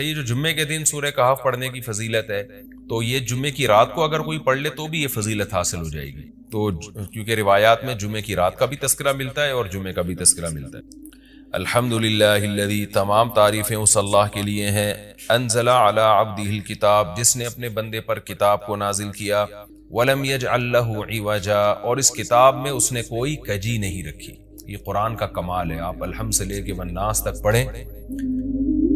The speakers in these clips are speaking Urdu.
یہ جو جمعے کے دن سورہ کہف پڑھنے کی فضیلت ہے، تو یہ جمعے کی رات کو اگر کوئی پڑھ لے تو بھی یہ فضیلت حاصل ہو جائے گی. تو کیونکہ روایات میں جمعے کی رات کا بھی تذکرہ ملتا ہے اور جمعے کا بھی تذکرہ ملتا ہے. الحمدللہ الذی، تمام تعریفیں اس اللہ کے لیے ہیں، انزل علی عبدہ الکتاب، جس نے اپنے بندے پر کتاب کو نازل کیا، ولم یجعل لہ عوجا، اور اس کتاب میں اس نے کوئی کجی نہیں رکھی. یہ قرآن کا کمال ہے. آپ الحمد سے لے کے والناس تک پڑھیں،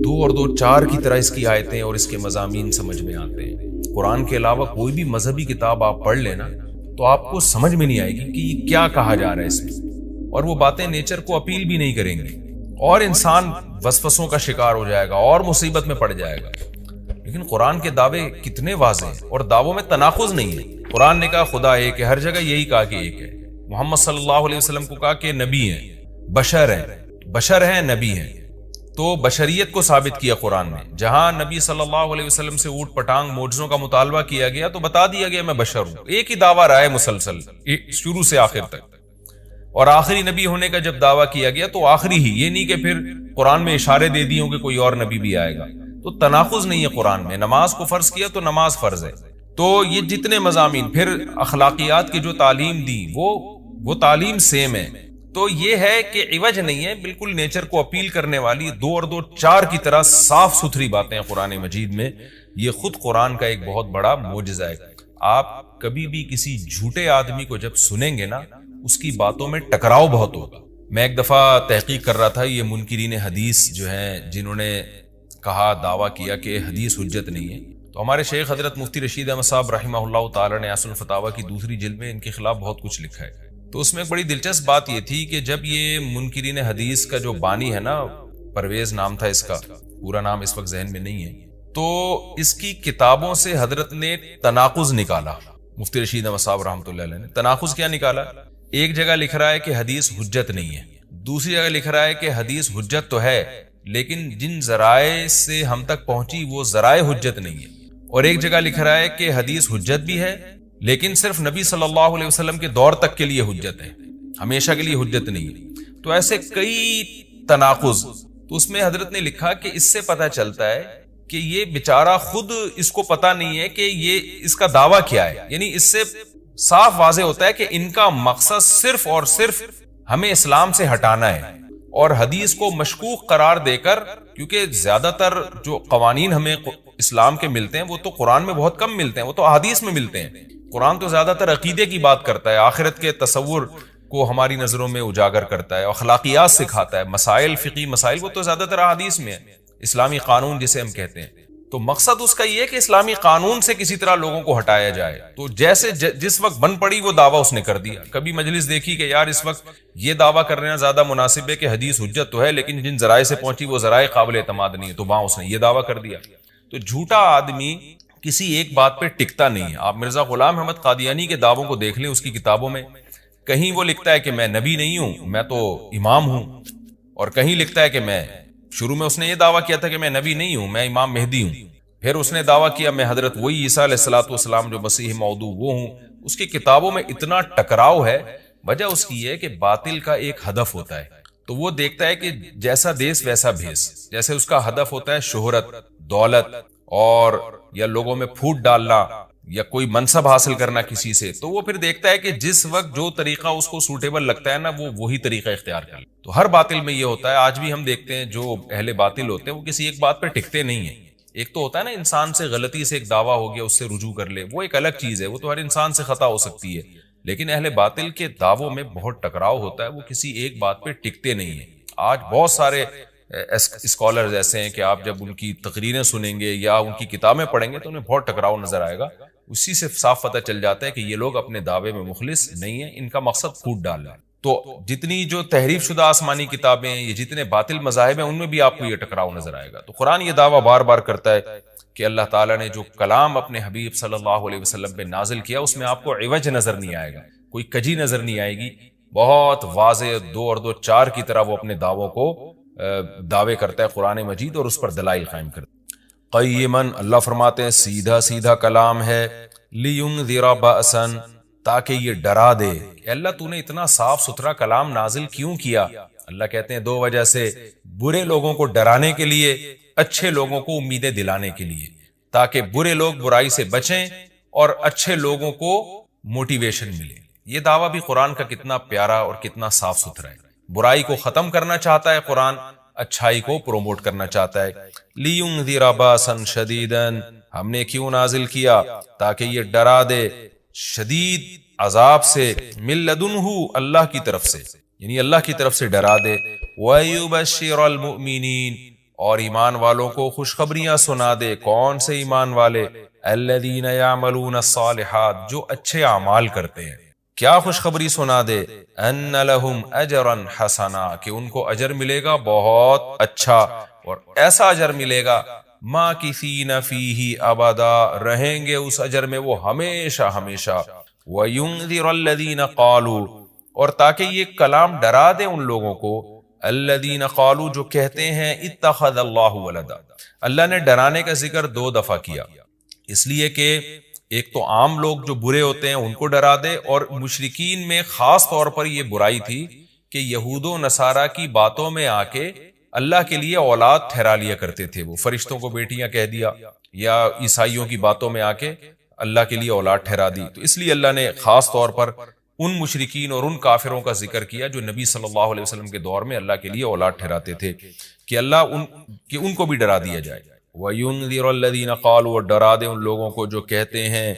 دو اور دو چار کی طرح اس کی آیتیں اور اس کے مضامین سمجھ میں آتے ہیں. قرآن کے علاوہ کوئی بھی مذہبی کتاب آپ پڑھ لینا تو آپ کو سمجھ میں نہیں آئے گی کہ یہ کیا کہا جا رہا ہے اس میں، اور وہ باتیں نیچر کو اپیل بھی نہیں کریں گی، اور انسان وسوسوں کا شکار ہو جائے گا اور مصیبت میں پڑ جائے گا. لیکن قرآن کے دعوے کتنے واضح ہیں، اور دعووں میں تناقض نہیں ہے. قرآن نے کہا خدا ایک ہے، ہر جگہ یہی کہا کہ ایک ہے. محمد صلی اللہ علیہ وسلم کو کہا کہ نبی ہیں، بشر ہیں نبی ہیں. تو بشریت کو ثابت کیا قرآن نے. جہاں نبی صلی اللہ علیہ وسلم سے اوٹ پٹانگ معجزوں کا مطالبہ کیا گیا تو بتا دیا گیا میں بشر ہوں. ایک ہی دعویٰ رہا ہے مسلسل شروع سے آخر تک، اور آخری نبی ہونے کا جب دعویٰ کیا گیا تو آخری ہی، یہ نہیں کہ پھر قرآن میں اشارے دے دی ہوں کہ کوئی اور نبی بھی آئے گا. تو تناقض نہیں ہے قرآن میں. نماز کو فرض کیا تو نماز فرض ہے. تو یہ جتنے مضامین، پھر اخلاقیات کی جو تعلیم دی وہ تعلیم سیم ہے. تو یہ ہے کہ عوج نہیں ہے، بالکل نیچر کو اپیل کرنے والی دو اور دو چار کی طرح صاف ستھری باتیں قرآن مجید میں. یہ خود قرآن کا ایک بہت بڑا معجزہ ہے. آپ کبھی بھی کسی جھوٹے آدمی کو جب سنیں گے نا، اس کی باتوں میں ٹکراؤ بہت ہوگا. میں ایک دفعہ تحقیق کر رہا تھا، یہ منکرین حدیث جو ہیں جنہوں نے کہا، دعویٰ کیا کہ حدیث حجت نہیں ہے، تو ہمارے شیخ حضرت مفتی رشید احمد صاحب رحمہ اللہ تعالی نے اصل الفتاویٰ کی دوسری جلد میں ان کے خلاف بہت کچھ لکھا ہے. تو اس میں ایک بڑی دلچسپ بات یہ تھی کہ جب یہ منکرین حدیث کا جو بانی ہے نا، پرویز نام تھا اس کا، پورا نام اس وقت ذہن میں نہیں ہے، تو اس کی کتابوں سے حضرت نے تناقض نکالا. مفتی رشید احمد صاحب رحمۃ اللہ علیہ نے تناقض کیا نکالا؟ ایک جگہ لکھ رہا ہے کہ حدیث حجت نہیں ہے، دوسری جگہ لکھ رہا ہے کہ حدیث حجت تو ہے لیکن جن ذرائع سے ہم تک پہنچی وہ ذرائع حجت نہیں ہے. اور ایک جگہ لکھ رہا ہے کہ حدیث حجت بھی ہے لیکن صرف نبی صلی اللہ علیہ وسلم کے دور تک کے لیے حجت ہے، ہمیشہ کے لیے حجت نہیں ہے. تو ایسے کئی تناقض. تو اس میں حضرت نے لکھا کہ اس سے پتہ چلتا ہے کہ یہ بیچارہ خود اس کو پتہ نہیں ہے کہ یہ اس کا دعویٰ کیا ہے. یعنی اس سے صاف واضح ہوتا ہے کہ ان کا مقصد صرف اور صرف ہمیں اسلام سے ہٹانا ہے، اور حدیث کو مشکوک قرار دے کر، کیونکہ زیادہ تر جو قوانین ہمیں اسلام کے ملتے ہیں وہ تو قرآن میں بہت کم ملتے ہیں، وہ تو احادیث میں ملتے ہیں. قرآن تو زیادہ تر عقیدے کی بات کرتا ہے، آخرت کے تصور کو ہماری نظروں میں اجاگر کرتا ہے، اخلاقیات سکھاتا ہے، مسائل، فقہی مسائل، وہ تو زیادہ تر احادیث میں ہے. اسلامی قانون جسے ہم کہتے ہیں، تو مقصد اس کا یہ ہے کہ اسلامی قانون سے کسی طرح لوگوں کو ہٹایا جائے. تو جیسے جس وقت بن پڑی وہ دعویٰ اس نے کر دیا. کبھی مجلس دیکھی کہ یار اس وقت یہ دعویٰ کر رہے ہیں زیادہ مناسب ہے کہ حدیث حجت تو ہے لیکن جن ذرائع سے پہنچی وہ ذرائع قابل اعتماد نہیں ہے، تو وہاں اس نے یہ دعویٰ کر دیا. تو جھوٹا آدمی کسی ایک بات پہ ٹکتا نہیں ہے. آپ مرزا غلام احمد قادیانی کے دعووں کو دیکھ لیں، اس کی کتابوں میں کہیں وہ لکھتا ہے کہ میں نبی نہیں ہوں، میں تو امام ہوں، اور کہیں لکھتا ہے کہ میں، شروع میں اس نے یہ دعویٰ کیا تھا کہ میں نبی نہیں ہوں، میں امام مہدی ہوں، پھر اس نے دعویٰ کیا میں حضرت وہی عیسیٰ علیہ الصلوۃ والسلام جو مسیح موعود وہ ہوں. اس کی کتابوں میں اتنا ٹکراؤ ہے. وجہ اس کی ہے کہ باطل کا ایک ہدف ہوتا ہے، تو وہ دیکھتا ہے کہ جیسا دیس ویسا بھیس. جیسے اس کا ہدف ہوتا ہے شہرت، دولت، اور یا لوگوں میں پھوٹ ڈالنا یا کوئی منصب حاصل کرنا کسی سے، تو وہ پھر دیکھتا ہے کہ جس وقت جو طریقہ اس کو سوٹیبل لگتا ہے نا، وہ وہی طریقہ اختیار کر لے. تو ہر باطل میں یہ ہوتا ہے. آج بھی ہم دیکھتے ہیں جو اہل باطل ہوتے ہیں وہ کسی ایک بات پہ ٹکتے نہیں ہیں. ایک تو ہوتا ہے نا انسان سے غلطی سے ایک دعویٰ ہو گیا اس سے رجوع کر لے، وہ ایک الگ چیز ہے، وہ تو ہر انسان سے خطا ہو سکتی ہے. لیکن اہل باطل کے دعووں میں بہت ٹکراؤ ہوتا ہے، وہ کسی ایک بات پہ ٹکتے نہیں ہیں. آج بہت سارے اسکالرز ایسے ہیں کہ آپ جب ان کی تقریریں سنیں گے یا ان کی کتابیں پڑھیں گے تو انہیں بہت ٹکراؤ نظر آئے گا. اسی سے صاف پتہ چل جاتا ہے کہ یہ لوگ اپنے دعوے میں مخلص نہیں ہیں، ان کا مقصد پھوٹ ڈالنا ہے. تو جتنی جو تحریف شدہ آسمانی کتابیں ہیں، یہ جتنے باطل مذاہب ہیں، ان میں بھی آپ کو یہ ٹکراؤ نظر آئے گا. تو قرآن یہ دعویٰ بار بار کرتا ہے کہ اللہ تعالیٰ نے جو کلام اپنے حبیب صلی اللہ علیہ وسلم پہ نازل کیا اس میں آپ کو عوج نظر نہیں آئے گا، کوئی کجی نظر نہیں آئے گی. بہت واضح دو اور دو چار کی طرح وہ اپنے دعووں کو دعوے کرتا ہے قرآن مجید، اور اس پر دلائل قائم کرتا ہے. قیماً، اللہ فرماتے ہیں سیدھا سیدھا کلام ہے، لینذر بأسا، تاکہ یہ ڈرا دے. اے اللہ تو نے اتنا صاف ستھرا کلام نازل کیوں کیا؟ اللہ کہتے ہیں دو وجہ سے. برے لوگوں کو ڈرانے کے لیے اچھے لوگوں کو امیدیں دلانے کے لیے، تاکہ برے لوگ برائی سے بچیں اور اچھے لوگوں کو موٹیویشن ملے۔ یہ دعویٰ بھی قرآن کا کتنا پیارا اور کتنا صاف ستھرا ہے۔ برائی کو ختم کرنا چاہتا ہے قرآن، اچھائی کو پروموٹ کرنا چاہتا ہے۔ لِيُنذِرَ بَأْسًا شَدِيدًا، ہم نے کیوں نازل کیا؟ تاکہ یہ ڈرا دے شدید عذاب سے، مِن لَدُنْهُ، اللہ کی طرف سے، یعنی اللہ کی طرف سے ڈرا دے۔ وَيُبَشِّرَ الْمُؤْمِنِينَ، اور ایمان والوں کو خوشخبریاں سنا دے۔ کون سے ایمان والے؟ الَّذِينَ يَعْمَلُونَ الصَّالِحَاتِ، جو اچھے اعمال کرتے ہیں۔ کیا خوشخبری سنا دے؟ ان لہم اجرا حسنا، کہ ان کو اجر ملے گا بہت اچھا، اور ایسا اجر ملے گا ماکثین فیہ ابدا، رہیں گے اس اجر میں وہ ہمیشہ ہمیشہ۔ وینذر الذین قالوا، اور تاکہ یہ کلام ڈرا دے ان لوگوں کو، الذین قالوا، جو کہتے ہیں اتخذ اللہ ولدا۔ اللہ نے ڈرانے کا ذکر 2 دفعہ کیا، اس لیے کہ ایک تو عام لوگ جو برے ہوتے ہیں ان کو ڈرا دے، اور مشرکین میں خاص طور پر یہ برائی تھی کہ یہود و نصارہ کی باتوں میں آ کے اللہ کے لیے اولاد ٹھہرا لیا کرتے تھے، وہ فرشتوں کو بیٹیاں کہہ دیا، یا عیسائیوں کی باتوں میں آ کے اللہ کے لیے اولاد ٹھہرا دی۔ تو اس لیے اللہ نے خاص طور پر ان مشرکین اور ان کافروں کا ذکر کیا جو نبی صلی اللہ علیہ وسلم کے دور میں اللہ کے لیے اولاد ٹھہراتے تھے، کہ ان کو بھی ڈرا دیا جائے۔ وَيُنذِرَ الَّذِينَ قَالُوا، اور ڈرا دے ان لوگوں کو جو کہتے ہیں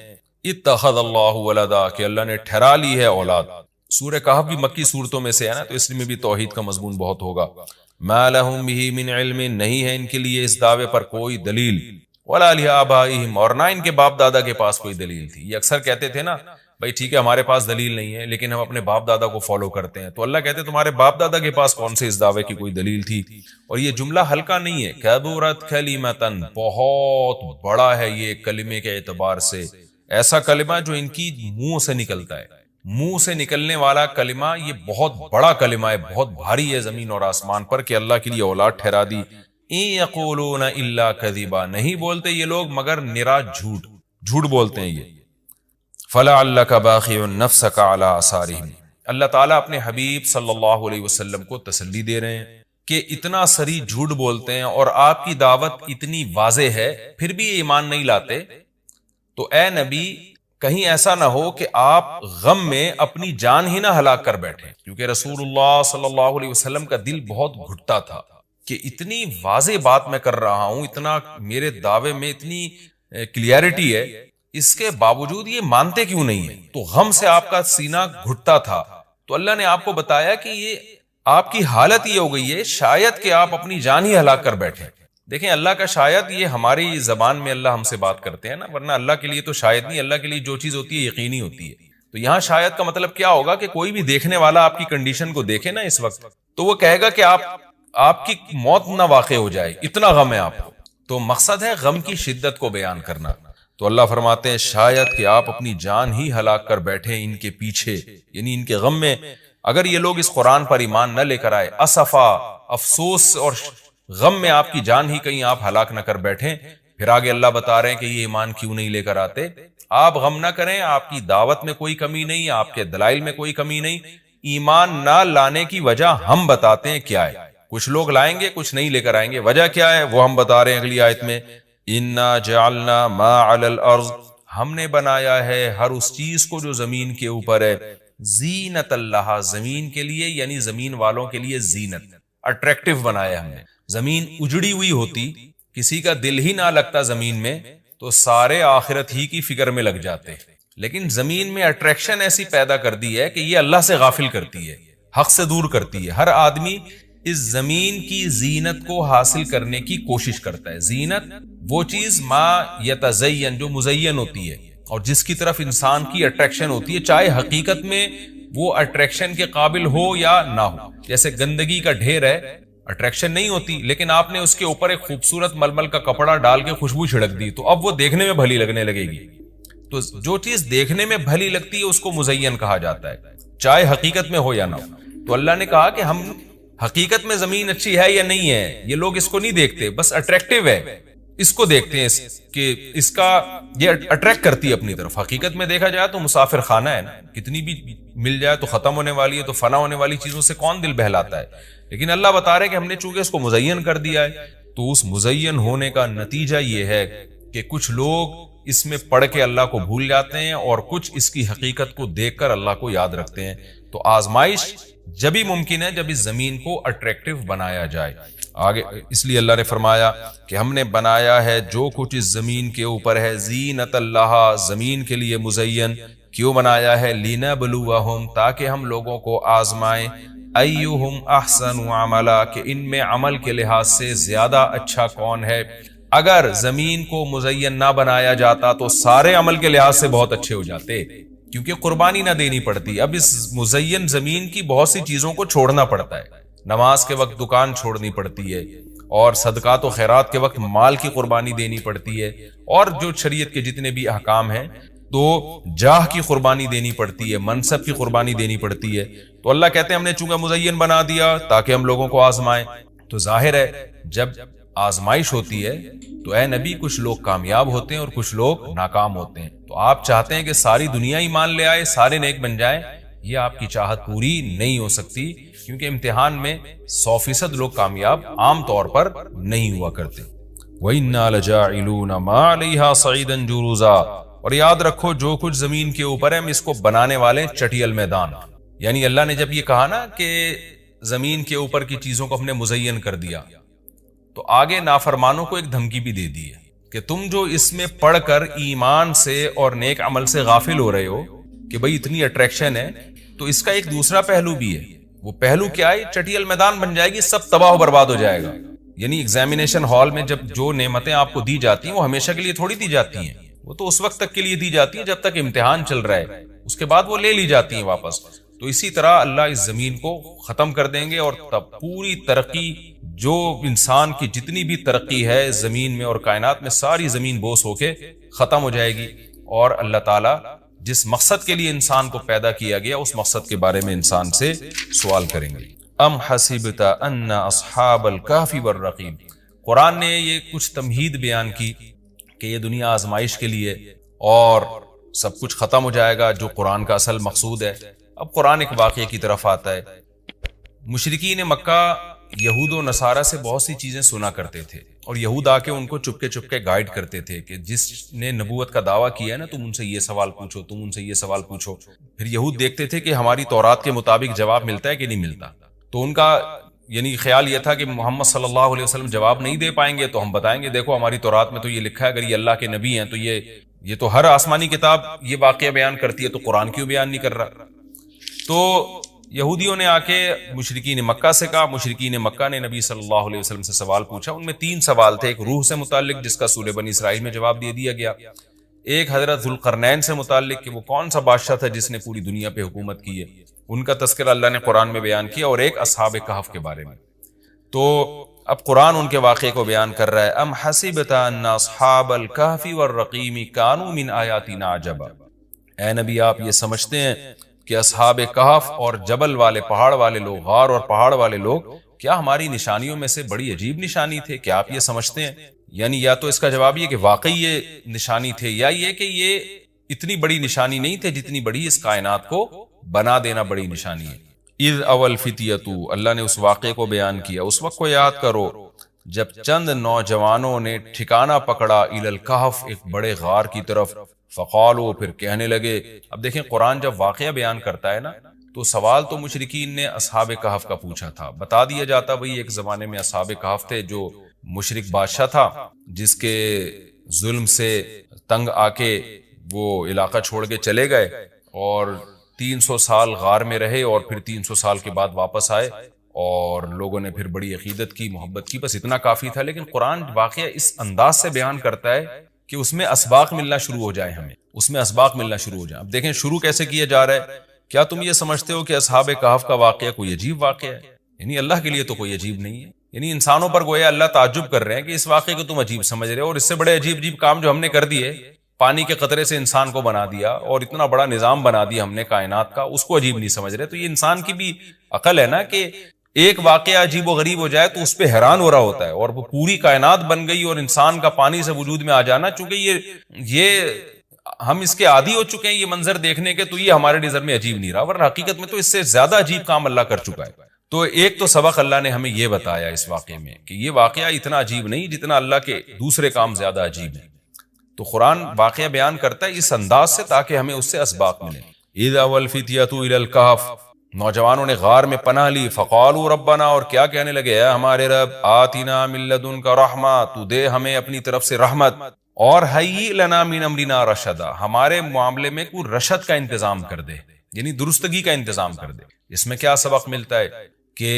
اتخذ اللہ ولدا، کہ اللہ نے ٹھہرا لی ہے اولاد۔ سورہ کہف بھی مکی صورتوں میں سے ہے نا، تو اس میں بھی توحید کا مضمون بہت ہوگا۔ ما لہم بہ من علم، نہیں ہے ان کے لیے اس دعوے پر کوئی دلیل، ولا لآبائہم، اور نہ ان کے باپ دادا کے پاس کوئی دلیل تھی۔ یہ اکثر کہتے تھے نا، بھائی ٹھیک ہے ہمارے پاس دلیل نہیں ہے لیکن ہم اپنے باپ دادا کو فالو کرتے ہیں، تو اللہ کہتے تمہارے باپ دادا کے پاس کون سے اس دعوے کی کوئی دلیل تھی؟ اور یہ جملہ ہلکا نہیں ہے، کبرت کلمتن، بہت بڑا ہے یہ کلمے کے اعتبار سے، ایسا کلمہ جو ان کی منہ سے نکلتا ہے، منہ سے نکلنے والا کلمہ یہ بہت بڑا کلمہ ہے، بہت بھاری ہے زمین اور آسمان پر، کہ اللہ کے لیے اولاد ٹھہرا دی۔ ان یقولون الا کذبا، نہیں بولتے یہ لوگ مگر نرا جھوٹ بولتے ہیں یہ۔ فلعلک باخع نفسک علی آثارہم، اللہ تعالیٰ اپنے حبیب صلی اللہ علیہ وسلم کو تسلی دے رہے ہیں کہ اتنا سری جھوٹ بولتے ہیں اور آپ کی دعوت اتنی واضح ہے پھر بھی ایمان نہیں لاتے، تو اے نبی کہیں ایسا نہ ہو کہ آپ غم میں اپنی جان ہی نہ ہلاک کر بیٹھیں، کیونکہ رسول اللہ صلی اللہ علیہ وسلم کا دل بہت گھٹتا تھا کہ اتنی واضح بات میں کر رہا ہوں، اتنا میرے دعوے میں اتنی کلیئرٹی ہے، اس کے باوجود یہ مانتے کیوں نہیں ہیں؟ تو غم سے آپ کا سینہ گھٹتا تھا، تو اللہ نے آپ کو بتایا کہ یہ آپ کی حالت یہ ہو گئی ہے شاید کہ آپ اپنی جان ہی ہلاک کر بیٹھیں۔ دیکھیں اللہ کا شاید یہ ہماری زبان میں اللہ ہم سے بات کرتے ہیں نا، ورنہ اللہ کے لیے تو شاید نہیں، اللہ کے لیے جو چیز ہوتی ہے یقینی ہوتی ہے۔ تو یہاں شاید کا مطلب کیا ہوگا کہ کوئی بھی دیکھنے والا آپ کی کنڈیشن کو دیکھے نا اس وقت، تو وہ کہے گا کہ آپ کی موت نہ واقع ہو جائے، اتنا غم ہے آپ کو۔ تو مقصد ہے غم کی شدت کو بیان کرنا۔ تو اللہ فرماتے ہیں شاید کہ آپ اپنی جان ہی ہلاک کر بیٹھے ان کے پیچھے، یعنی ان کے غم میں، اگر یہ لوگ اس قرآن پر ایمان نہ لے کر آئے، اسفا، افسوس اور غم میں آپ کی جان ہی کہیں آپ ہلاک نہ کر بیٹھیں۔ پھر آگے اللہ بتا رہے ہیں کہ یہ ایمان کیوں نہیں لے کر آتے۔ آپ غم نہ کریں، آپ کی دعوت میں کوئی کمی نہیں، آپ کے دلائل میں کوئی کمی نہیں، ایمان نہ لانے کی وجہ ہم بتاتے ہیں کیا ہے۔ کچھ لوگ لائیں گے، کچھ نہیں لے کر آئیں گے، وجہ کیا ہے وہ ہم بتا رہے ہیں اگلی آیت میں، انا جعلنا ما علی الارض، ہم نے بنایا ہے ہر اس چیز کو جو زمین کے اوپر ہے، زینت اللہ، زمین کے لیے، یعنی زمین والوں کے لیے زینت، اٹریکٹیو بنایا ہم نے۔ زمین اجڑی ہوئی ہوتی، کسی کا دل ہی نہ لگتا زمین میں، تو سارے آخرت ہی کی فکر میں لگ جاتے، لیکن زمین میں اٹریکشن ایسی پیدا کر دی ہے کہ یہ اللہ سے غافل کرتی ہے، حق سے دور کرتی ہے۔ ہر آدمی اس زمین کی زینت کو حاصل کرنے کی کوشش کرتا ہے۔ زینت وہ چیز ما یتزین، جو مزین ہوتی ہے اور جس کی طرف انسان کی اٹریکشن ہوتی ہے، چاہے حقیقت میں وہ اٹریکشن کے قابل ہو یا نہ ہو۔ جیسے گندگی کا ڈھیر ہے، اٹریکشن نہیں ہوتی، لیکن آپ نے اس کے اوپر ایک خوبصورت ململ کا کپڑا ڈال کے خوشبو چھڑک دی تو اب وہ دیکھنے میں بھلی لگنے لگے گی۔ تو جو چیز دیکھنے میں بھلی لگتی ہے اس کو مزین کہا جاتا ہے، چاہے حقیقت میں ہو یا نہ ہو۔ تو اللہ نے کہا کہ ہم حقیقت میں زمین اچھی ہے یا نہیں ہے، یہ لوگ اس کو نہیں دیکھتے، بس اٹریکٹیو ہے اس کو دیکھتے ہیں کہ اس کا یہ اٹریکٹ کرتی ہے اپنی طرف۔ حقیقت میں دیکھا جائے تو مسافر خانہ ہے نا، کتنی بھی مل جائے تو ختم ہونے والی ہے، تو فنا ہونے والی چیزوں سے کون دل بہلاتا ہے، لیکن اللہ بتا رہے کہ ہم نے چونکہ اس کو مزین کر دیا ہے تو اس مزین ہونے کا نتیجہ یہ ہے کہ کچھ لوگ اس میں پڑھ کے اللہ کو بھول جاتے ہیں اور کچھ اس کی حقیقت کو دیکھ کر اللہ کو یاد رکھتے ہیں. تو آزمائش جبھی ممکن ہے جب اس زمین کو اٹریکٹیو بنایا جائے. آگے اس لیے اللہ نے فرمایا کہ ہم نے بنایا ہے جو کچھ اس زمین کے اوپر ہے زینت اللہ، زمین کے لیے مزین. کیوں بنایا ہے؟ لنبلوہم، تاکہ ہم لوگوں کو آزمائیں. ایہم احسن عملا، کہ ان میں عمل کے لحاظ سے زیادہ اچھا کون ہے. اگر زمین کو مزین نہ بنایا جاتا تو سارے عمل کے لحاظ سے بہت اچھے ہو جاتے، کیونکہ قربانی نہ دینی پڑتی. اب اس مزین زمین کی بہت سی چیزوں کو چھوڑنا پڑتا ہے. نماز کے وقت دکان چھوڑنی پڑتی ہے، اور صدقات و خیرات کے وقت مال کی قربانی دینی پڑتی ہے، اور جو شریعت کے جتنے بھی احکام ہیں تو جاہ کی قربانی دینی پڑتی ہے، منصب کی قربانی دینی پڑتی ہے. تو اللہ کہتے ہیں ہم نے چونکہ مزین بنا دیا تاکہ ہم لوگوں کو آزمائیں. تو ظاہر ہے جب آزمائش ہوتی ہے تو اے نبی کچھ لوگ کامیاب ہوتے ہیں اور کچھ لوگ ناکام ہوتے ہیں. تو آپ چاہتے ہیں کہ ساری دنیا ایمان لے آئے، سارے نیک بن جائیں، یہ آپ کی چاہت پوری نہیں ہو سکتی، کیونکہ امتحان میں 100% لوگ کامیاب عام طور پر نہیں ہوا کرتے. وَإِنَّا لَجَاعِلُونَ مَا عَلَيْهَا صَعِيدًا جُرُزًا، اور یاد رکھو جو کچھ زمین کے اوپر ہے ہم اس کو بنانے والے چٹیل میدان. یعنی اللہ نے جب یہ کہا نا کہ زمین کے اوپر کی چیزوں کو ہم نے مزین کر دیا، تو آگے نافرمانوں کو ایک دھمکی بھی دے دی ہے کہ تم جو اس میں پڑھ کر ایمان سے اور نیک عمل سے غافل ہو رہے ہو کہ بھئی اتنی اٹریکشن ہے، تو اس کا ایک دوسرا پہلو بھی ہے. وہ پہلو کیا ہے؟ چٹیل میدان بن جائے گی، سب تباہ و برباد ہو جائے گا. یعنی ایگزامینیشن ہال میں جب جو نعمتیں آپ کو دی جاتی ہیں وہ ہمیشہ کے لیے تھوڑی دی جاتی ہیں، وہ تو اس وقت تک کے لیے دی جاتی ہیں جب تک امتحان چل رہا ہے، اس کے بعد وہ لے لی جاتی ہیں واپس. تو اسی طرح اللہ اس زمین کو ختم کر دیں گے، اور تب پوری ترقی جو انسان کی جتنی بھی ترقی ہے زمین میں اور کائنات میں، ساری زمین بوس ہو کے ختم ہو جائے گی. اور اللہ تعالیٰ جس مقصد کے لیے انسان کو پیدا کیا گیا اس مقصد کے بارے میں انسان سے سوال کریں گے. ام حسبت ان اصحاب الکہف والرقیم، قرآن نے یہ کچھ تمہید بیان کی کہ یہ دنیا آزمائش کے لیے اور سب کچھ ختم ہو جائے گا، جو قرآن کا اصل مقصود ہے. اب قرآن ایک واقعے کی طرف آتا ہے. مشرکین مکہ یہود و نصارہ سے بہت سی چیزیں سنا کرتے تھے، اور یہود آ کے ان کو چپکے چپکے گائیڈ کرتے تھے کہ جس نے نبوت کا دعویٰ کیا ہے نا تم ان سے یہ سوال پوچھو، تم ان سے یہ سوال پوچھو. پھر یہود دیکھتے تھے کہ ہماری تورات کے مطابق جواب ملتا ہے کہ نہیں ملتا. تو ان کا یعنی خیال یہ تھا کہ محمد صلی اللہ علیہ وسلم جواب نہیں دے پائیں گے تو ہم بتائیں گے دیکھو ہماری تورات میں تو یہ لکھا ہے، اگر یہ اللہ کے نبی ہیں تو یہ تو ہر آسمانی کتاب یہ واقعہ بیان کرتی ہے، تو قرآن کیوں بیان نہیں کر رہا. تو یہودیوں نے آ کے مشرکین مکہ سے کہا، مشرکین مکہ نے نبی صلی اللہ علیہ وسلم سے سوال پوچھا. ان میں 3 سوال تھے. ایک روح سے متعلق جس کا سورہ بنی اسرائیل میں جواب دے دیا گیا، ایک حضرت ذوالقرنین سے متعلق کہ وہ کون سا بادشاہ تھا جس نے پوری دنیا پہ حکومت کی ہے، ان کا تذکرہ اللہ نے قرآن میں بیان کیا، اور ایک اصحاب کہف کے بارے میں. تو اب قرآن ان کے واقعے کو بیان کر رہا ہے. ام حسبت ان اصحاب الکہف والرقیم کانوا من آیاتنا عجبا، اے نبی آپ یہ سمجھتے ہیں کہ اصحاب کہف اور جبل والے پہاڑ والے لوگ، غار اور پہاڑ والے لوگ کیا ہماری نشانیوں میں سے بڑی عجیب نشانی تھے؟ کیا آپ یہ سمجھتے ہیں؟ یعنی یا تو اس کا جواب یہ کہ واقعی یہ نشانی تھے، یا یہ کہ یہ اتنی بڑی نشانی نہیں تھے جتنی بڑی اس کائنات کو بنا دینا بڑی نشانی ہے. اذ اول فتیتو، اللہ نے اس واقعے کو بیان کیا. اس وقت کو یاد کرو جب چند نوجوانوں نے ٹھکانہ پکڑا الی الکہف، ایک بڑے غار کی طرف. فقالو، پھر کہنے لگے. اب دیکھیں قرآن جب واقعہ بیان کرتا ہے نا تو سوال تو مشرکین نے اصحاب کہف کا پوچھا تھا، بتا دیا جاتا بھئی ایک زمانے میں اصحاب کہف تھے جو مشرک بادشاہ تھا جس کے ظلم سے تنگ آ کے وہ علاقہ چھوڑ کے چلے گئے، اور 300 سال غار میں رہے، اور پھر 300 سال کے بعد واپس آئے اور لوگوں نے پھر بڑی عقیدت کی، محبت کی، بس اتنا کافی تھا. لیکن قرآن واقعہ اس انداز سے بیان کرتا ہے کہ اس میں اسباق ملنا شروع ہو جائے، ہمیں اس میں اسباق ملنا شروع ہو جائے. اب دیکھیں شروع کیسے کیا جا رہا ہے. کیا تم یہ سمجھتے ہو کہ اصحاب کہف کا واقعہ کوئی عجیب واقعہ ہے؟ یعنی اللہ کے لیے تو کوئی عجیب نہیں ہے. یعنی انسانوں پر گویا اللہ تعجب کر رہے ہیں کہ اس واقعے کو تم عجیب سمجھ رہے ہو، اور اس سے بڑے عجیب عجیب کام جو ہم نے کر دیے، پانی کے قطرے سے انسان کو بنا دیا اور اتنا بڑا نظام بنا دیا ہم نے کائنات کا، اس کو عجیب نہیں سمجھ رہے. تو یہ انسان کی بھی عقل ہے نا کہ ایک واقعہ عجیب و غریب ہو جائے تو اس پہ حیران ہو رہا ہوتا ہے، اور وہ پوری کائنات بن گئی اور انسان کا پانی سے وجود میں آ جانا، چونکہ یہ ہم اس کے عادی ہو چکے ہیں یہ منظر دیکھنے کے، تو یہ ہمارے نظر میں عجیب نہیں رہا، ورنہ حقیقت میں تو اس سے زیادہ عجیب کام اللہ کر چکا ہے. تو ایک تو سبق اللہ نے ہمیں یہ بتایا اس واقعے میں کہ یہ واقعہ اتنا عجیب نہیں جتنا اللہ کے دوسرے کام زیادہ عجیب ہیں. تو قرآن واقعہ بیان کرتا ہے اس انداز سے تاکہ ہمیں اس سے اسباق ملیں. اذا والفتیۃ الی الکہف، نوجوانوں نے غار میں پناہ لی. فقالوا ربنا، اور کیا کہنے لگے، اے ہمارے رب، آتنا من لدنک رحمہ، تو دے ہمیں اپنی طرف سے رحمت، اور ہیئ لنا من امرنا رشدا، ہمارے معاملے میں کوئی رشد کا انتظام کر دے، یعنی درستگی کا انتظام کر دے. اس میں کیا سبق ملتا ہے کہ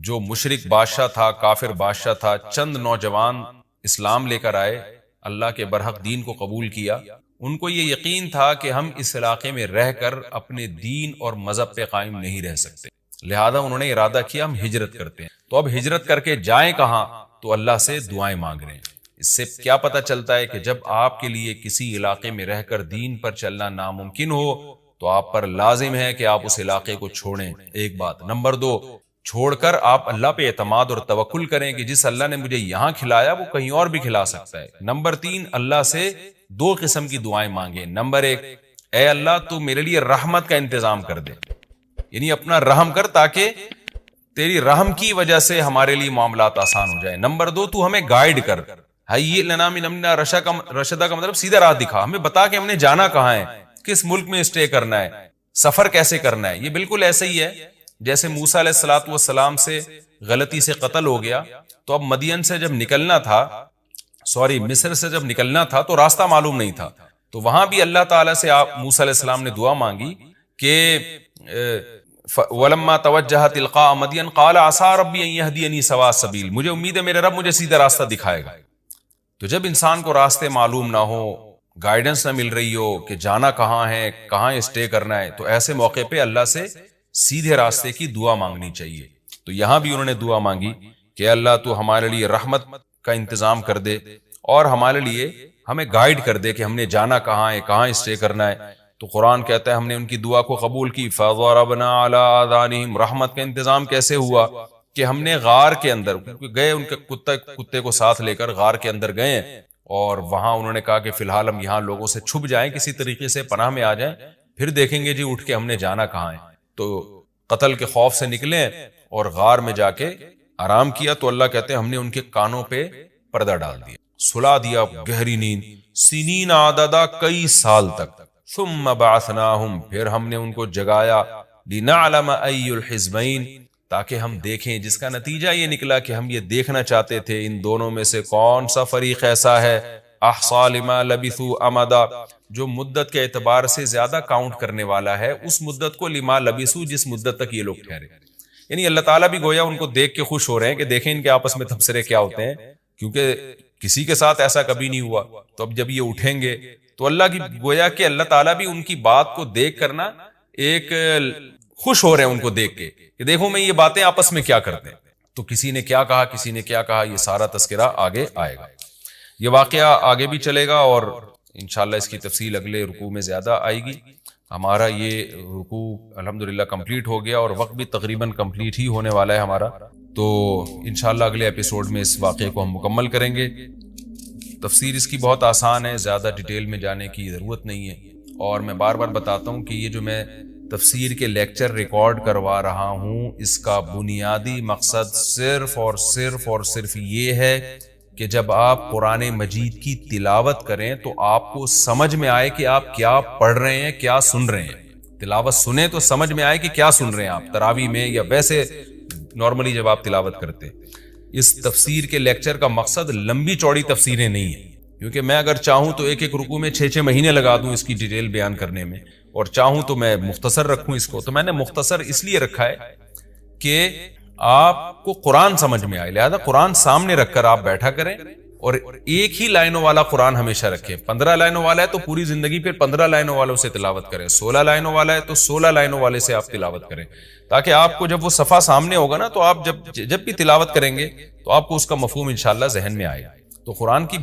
جو مشرک بادشاہ تھا، کافر بادشاہ تھا، چند نوجوان اسلام لے کر آئے، اللہ کے برحق دین کو قبول کیا. ان کو یہ یقین تھا کہ ہم اس علاقے میں رہ کر اپنے دین اور مذہب پہ قائم نہیں رہ سکتے، لہذا انہوں نے ارادہ کیا ہم ہجرت کرتے ہیں. تو اب ہجرت کر کے جائیں کہاں؟ تو اللہ سے دعائیں مانگ رہے ہیں. اس سے کیا پتہ چلتا ہے کہ جب آپ کے لیے کسی علاقے میں رہ کر دین پر چلنا ناممکن ہو تو آپ پر لازم ہے کہ آپ اس علاقے کو چھوڑیں. ایک بات. نمبر دو، چھوڑ کر آپ اللہ پہ اعتماد اور توکل کریں کہ جس اللہ نے مجھے یہاں کھلایا وہ کہیں اور بھی کھلا سکتا ہے. نمبر تین، اللہ سے دو قسم کی دعائیں مانگیں. نمبر ایک، اے اللہ تو میرے لیے رحمت کا انتظام کر دے، یعنی اپنا رحم کر تاکہ تیری رحم کی وجہ سے ہمارے لیے معاملات آسان ہو جائیں. نمبر دو، تو ہمیں گائیڈ کر، ہیئ لنا من امرنا رشدا کا مطلب سیدھا راہ دکھا، ہمیں بتا کہ ہم نے جانا کہاں ہے، کس ملک میں اسٹے کرنا ہے، سفر کیسے کرنا ہے. یہ بالکل ایسے ہی ہے جیسے موسیٰ علیہ الصلوۃ والسلام سے غلطی سے قتل ہو گیا، تو اب مدین سے جب نکلنا تھا، مصر سے جب نکلنا تھا تو راستہ معلوم نہیں تھا، تو وہاں بھی اللہ تعالیٰ سے آپ موسیٰ علیہ السلام نے دعا مانگی کہ وَلَمَّا تَوَجَّهَ تِلْقَاءَ مَدْيَنَ قَالَ عَسَىٰ رَبِّي أَن يَهْدِيَنِي سَوَاءَ السَّبِيلِ، مجھے امید ہے میرے رب مجھے سیدھا راستہ دکھائے گا. تو جب انسان کو راستے معلوم نہ ہو، گائیڈنس نہ مل رہی ہو کہ جانا کہاں ہے، کہاں اسٹے کرنا ہے، تو ایسے موقع پہ اللہ سے سیدھے راستے کی دعا مانگنی چاہیے. تو یہاں بھی انہوں نے دعا مانگی کہ اللہ تو ہمارے لیے رحمت کا انتظام کر دے اور ہمارے لیے ہمیں گائیڈ کر دے کہ ہم نے جانا کہاں ہے، کہاں اسٹے کرنا ہے. تو قرآن کہتا ہے ہم نے ان کی دعا کو قبول کی. فَضَرَبْنَا عَلَىٰ آذَانِهِمْ، رحمت کا انتظام کیسے ہوا کہ ہم نے غار کے اندر گئے، ان کے کتے کو ساتھ لے کر غار کے اندر گئے، اور وہاں انہوں نے کہا کہ فی الحال ہم یہاں لوگوں سے چھپ جائیں، کسی طریقے سے پناہ میں آ جائیں، پھر دیکھیں گے جی اٹھ کے ہم نے جانا کہاں ہے. تو قتل کے خوف سے نکلے اور غار میں جا کے آرام کیا. تو اللہ کہتے ہیں ہم نے ان کے کانوں پہ پردہ ڈال دیا، سلا دیا گہری نیند، سنین عددا، کئی سال تک. ثم بعثناہم، پھر ہم نے ان کو جگایا، لنعلم ای الحزبین، تاکہ ہم دیکھیں، جس کا نتیجہ یہ نکلا کہ ہم یہ دیکھنا چاہتے تھے ان دونوں میں سے کون سا فریق ایسا ہے احصا لما لبثوا امدا، جو مدت کے اعتبار سے زیادہ کاؤنٹ کرنے والا ہے اس مدت کو، لما لبثوا، جس مدت تک یہ لوگ ٹھہرے. یعنی اللہ تعالیٰ بھی گویا ان کو دیکھ کے خوش ہو رہے ہیں کہ دیکھیں ان کے آپس میں تبصرے کیا ہوتے ہیں، کیونکہ کسی کے ساتھ ایسا کبھی نہیں ہوا. تو اب جب یہ اٹھیں گے تو اللہ کی گویا کہ اللہ تعالیٰ بھی ان کی بات کو دیکھ کرنا ایک خوش ہو رہے ہیں ان کو دیکھ کے کہ دیکھو میں یہ باتیں آپس میں کیا کرتے ہیں. تو کسی نے کیا کہا، کسی نے کیا کہا، یہ سارا تذکرہ آگے آئے گا. یہ واقعہ آگے بھی چلے گا اور انشاءاللہ اس کی تفصیل اگلے رکوع میں زیادہ آئے گی. ہمارا یہ رکوع الحمدللہ کمپلیٹ ہو گیا اور وقت بھی تقریباً کمپلیٹ ہی ہونے والا ہے ہمارا. تو انشاءاللہ اگلے ایپیسوڈ میں اس واقعے کو ہم مکمل کریں گے. تفسیر اس کی بہت آسان ہے، زیادہ ڈیٹیل میں جانے کی ضرورت نہیں ہے. اور میں بار بار بتاتا ہوں کہ یہ جو میں تفسیر کے لیکچر ریکارڈ کروا رہا ہوں، اس کا بنیادی مقصد صرف اور صرف یہ ہے کہ جب آپ قرآن مجید کی تلاوت کریں تو آپ کو سمجھ میں آئے کہ آپ کیا پڑھ رہے ہیں، کیا سن رہے ہیں. تلاوت سنیں تو سمجھ میں آئے کہ کیا سن رہے ہیں آپ، تراویح میں یا ویسے نارملی جب آپ تلاوت کرتے. اس تفسیر کے لیکچر کا مقصد لمبی چوڑی تفسیریں نہیں ہیں، کیونکہ میں اگر چاہوں تو ایک رکوع میں 6 مہینے لگا دوں اس کی ڈیٹیل بیان کرنے میں، اور چاہوں تو میں مختصر رکھوں اس کو. تو میں نے مختصر اس لیے رکھا ہے کہ آپ کو قرآن سمجھ میں آئے، لہذا قرآن سامنے رکھ کر آپ بیٹھا کریں اور ایک ہی لائنوں والا قرآن ہمیشہ رکھیں. 15 لائنوں والا ہے تو پوری زندگی پھر 15 لائنوں والوں سے تلاوت کریں، 16 لائنوں والا ہے تو 16 لائنوں والے سے آپ تلاوت کریں، تاکہ آپ کو جب وہ صفحہ سامنے ہوگا نا تو آپ جب بھی تلاوت کریں گے تو آپ کو اس کا مفہوم انشاءاللہ ذہن میں آئے. تو قرآن کی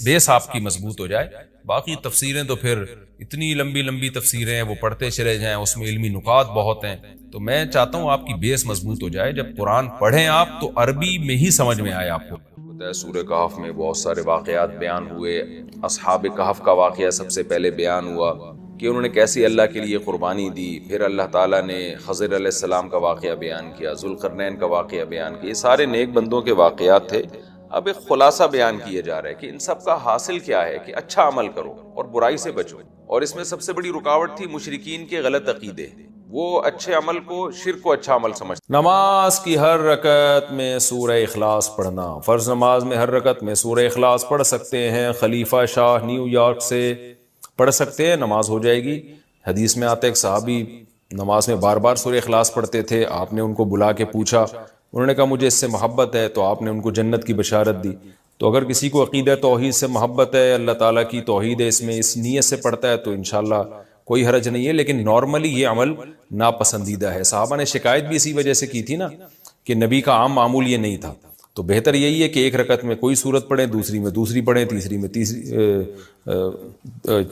بیس آپ کی مضبوط ہو جائے. باقی تفسیریں تو پھر اتنی لمبی تفسیریں ہیں، وہ پڑھتے چلے جائیں، اس میں علمی نکات بہت ہیں. تو میں چاہتا ہوں آپ کی بیس مضبوط ہو جائے. جب قرآن پڑھیں آپ تو عربی میں ہی سمجھ میں آئے آپ کو. سورہ کہف میں بہت سارے واقعات بیان ہوئے. اصحاب کہف کا واقعہ سب سے پہلے بیان ہوا، کہ انہوں نے کیسی اللہ کے لیے قربانی دی. پھر اللہ تعالیٰ نے خضر علیہ السلام کا واقعہ بیان کیا, ذوالقرنین کا واقعہ بیان کیا. یہ سارے نیک بندوں کے واقعات تھے. اب ایک خلاصہ بیان کیا جا رہا ہے کہ ان سب کا حاصل کیا ہے, کہ اچھا عمل کرو اور برائی سے بچو. اور اس میں سب سے بڑی رکاوٹ تھی مشرکین کے غلط عقیدے. وہ اچھے عمل کو, شرک کو اچھا عمل سمجھتے. نماز کی ہر رکعت میں سورہ اخلاص پڑھنا. فرض نماز میں ہر رکعت میں سورہ اخلاص پڑھ سکتے ہیں. خلیفہ شاہ نیو یارک سے پڑھ سکتے ہیں, نماز ہو جائے گی. حدیث میں آتا ہے ایک صحابی نماز میں بار بار سورہ اخلاص پڑھتے تھے. آپ نے ان کو بلا کے پوچھا, انہوں نے کہا مجھے اس سے محبت ہے, تو آپ نے ان کو جنت کی بشارت دی. تو اگر کسی کو عقیدہ توحید سے محبت ہے, اللہ تعالیٰ کی توحید ہے اس میں, اس نیت سے پڑھتا ہے, تو انشاءاللہ کوئی حرج نہیں ہے. لیکن نارملی یہ عمل ناپسندیدہ ہے. صحابہ نے شکایت بھی اسی وجہ سے کی تھی نا, کہ نبی کا عام معمول یہ نہیں تھا. تو بہتر یہی ہے کہ ایک رکعت میں کوئی سورت پڑھیں, دوسری میں دوسری پڑھیں, تیسری میں تیسری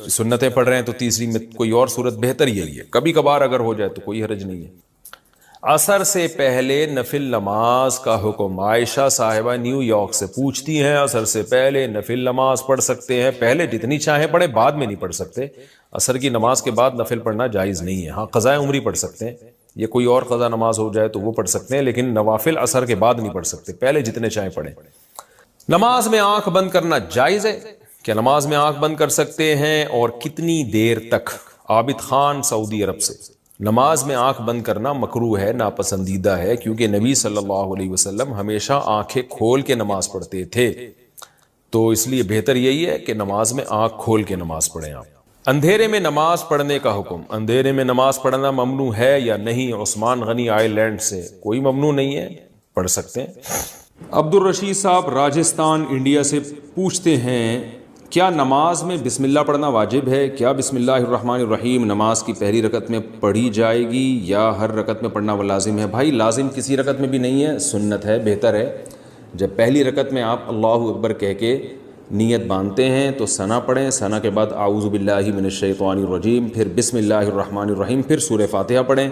سنتیں پڑھ رہے ہیں تو تیسری میں کوئی اور سورت. بہتر یہی ہے. کبھی کبھار اگر ہو جائے تو کوئی حرج نہیں ہے. عصر سے پہلے نفل نماز کا حکم. عائشہ صاحبہ نیو یارک سے پوچھتی ہیں, عصر سے پہلے نفل نماز پڑھ سکتے ہیں؟ پہلے جتنی چاہیں پڑھیں, بعد میں نہیں پڑھ سکتے. عصر کی نماز کے بعد نفل پڑھنا جائز نہیں ہے. ہاں قضاء عمری پڑھ سکتے ہیں, یہ کوئی اور قضا نماز ہو جائے تو وہ پڑھ سکتے ہیں, لیکن نوافل عصر کے بعد نہیں پڑھ سکتے. پہلے جتنے چاہیں پڑھیں. نماز میں آنکھ بند کرنا جائز ہے؟ کیا نماز میں آنکھ بند کر سکتے ہیں, اور کتنی دیر تک؟ عابد خان سعودی عرب سے. نماز میں آنکھ بند کرنا مکروہ ہے, ناپسندیدہ ہے, کیونکہ نبی صلی اللہ علیہ وسلم ہمیشہ آنکھیں کھول کے نماز پڑھتے تھے. تو اس لیے بہتر یہی ہے کہ نماز میں آنکھ کھول کے نماز پڑھیں آپ. اندھیرے میں نماز پڑھنے کا حکم. اندھیرے میں نماز پڑھنا ممنوع ہے یا نہیں؟ عثمان غنی آئی لینڈ سے. کوئی ممنوع نہیں ہے, پڑھ سکتے ہیں. عبد الرشید صاحب راجستھان انڈیا سے پوچھتے ہیں, کیا نماز میں بسم اللہ پڑھنا واجب ہے؟ کیا بسم اللہ الرحمن الرحیم نماز کی پہلی رکعت میں پڑھی جائے گی یا ہر رکعت میں پڑھنا وہ لازم ہے؟ بھائی لازم کسی رکعت میں بھی نہیں ہے, سنت ہے. بہتر ہے جب پہلی رکعت میں آپ اللہ اکبر کہہ کے نیت باندھتے ہیں تو ثنا پڑھیں. ثنا کے بعد اعوذ باللہ من الشیطان الرجیم, پھر بسم اللہ الرحمن الرحیم, پھر سورہ فاتحہ پڑھیں.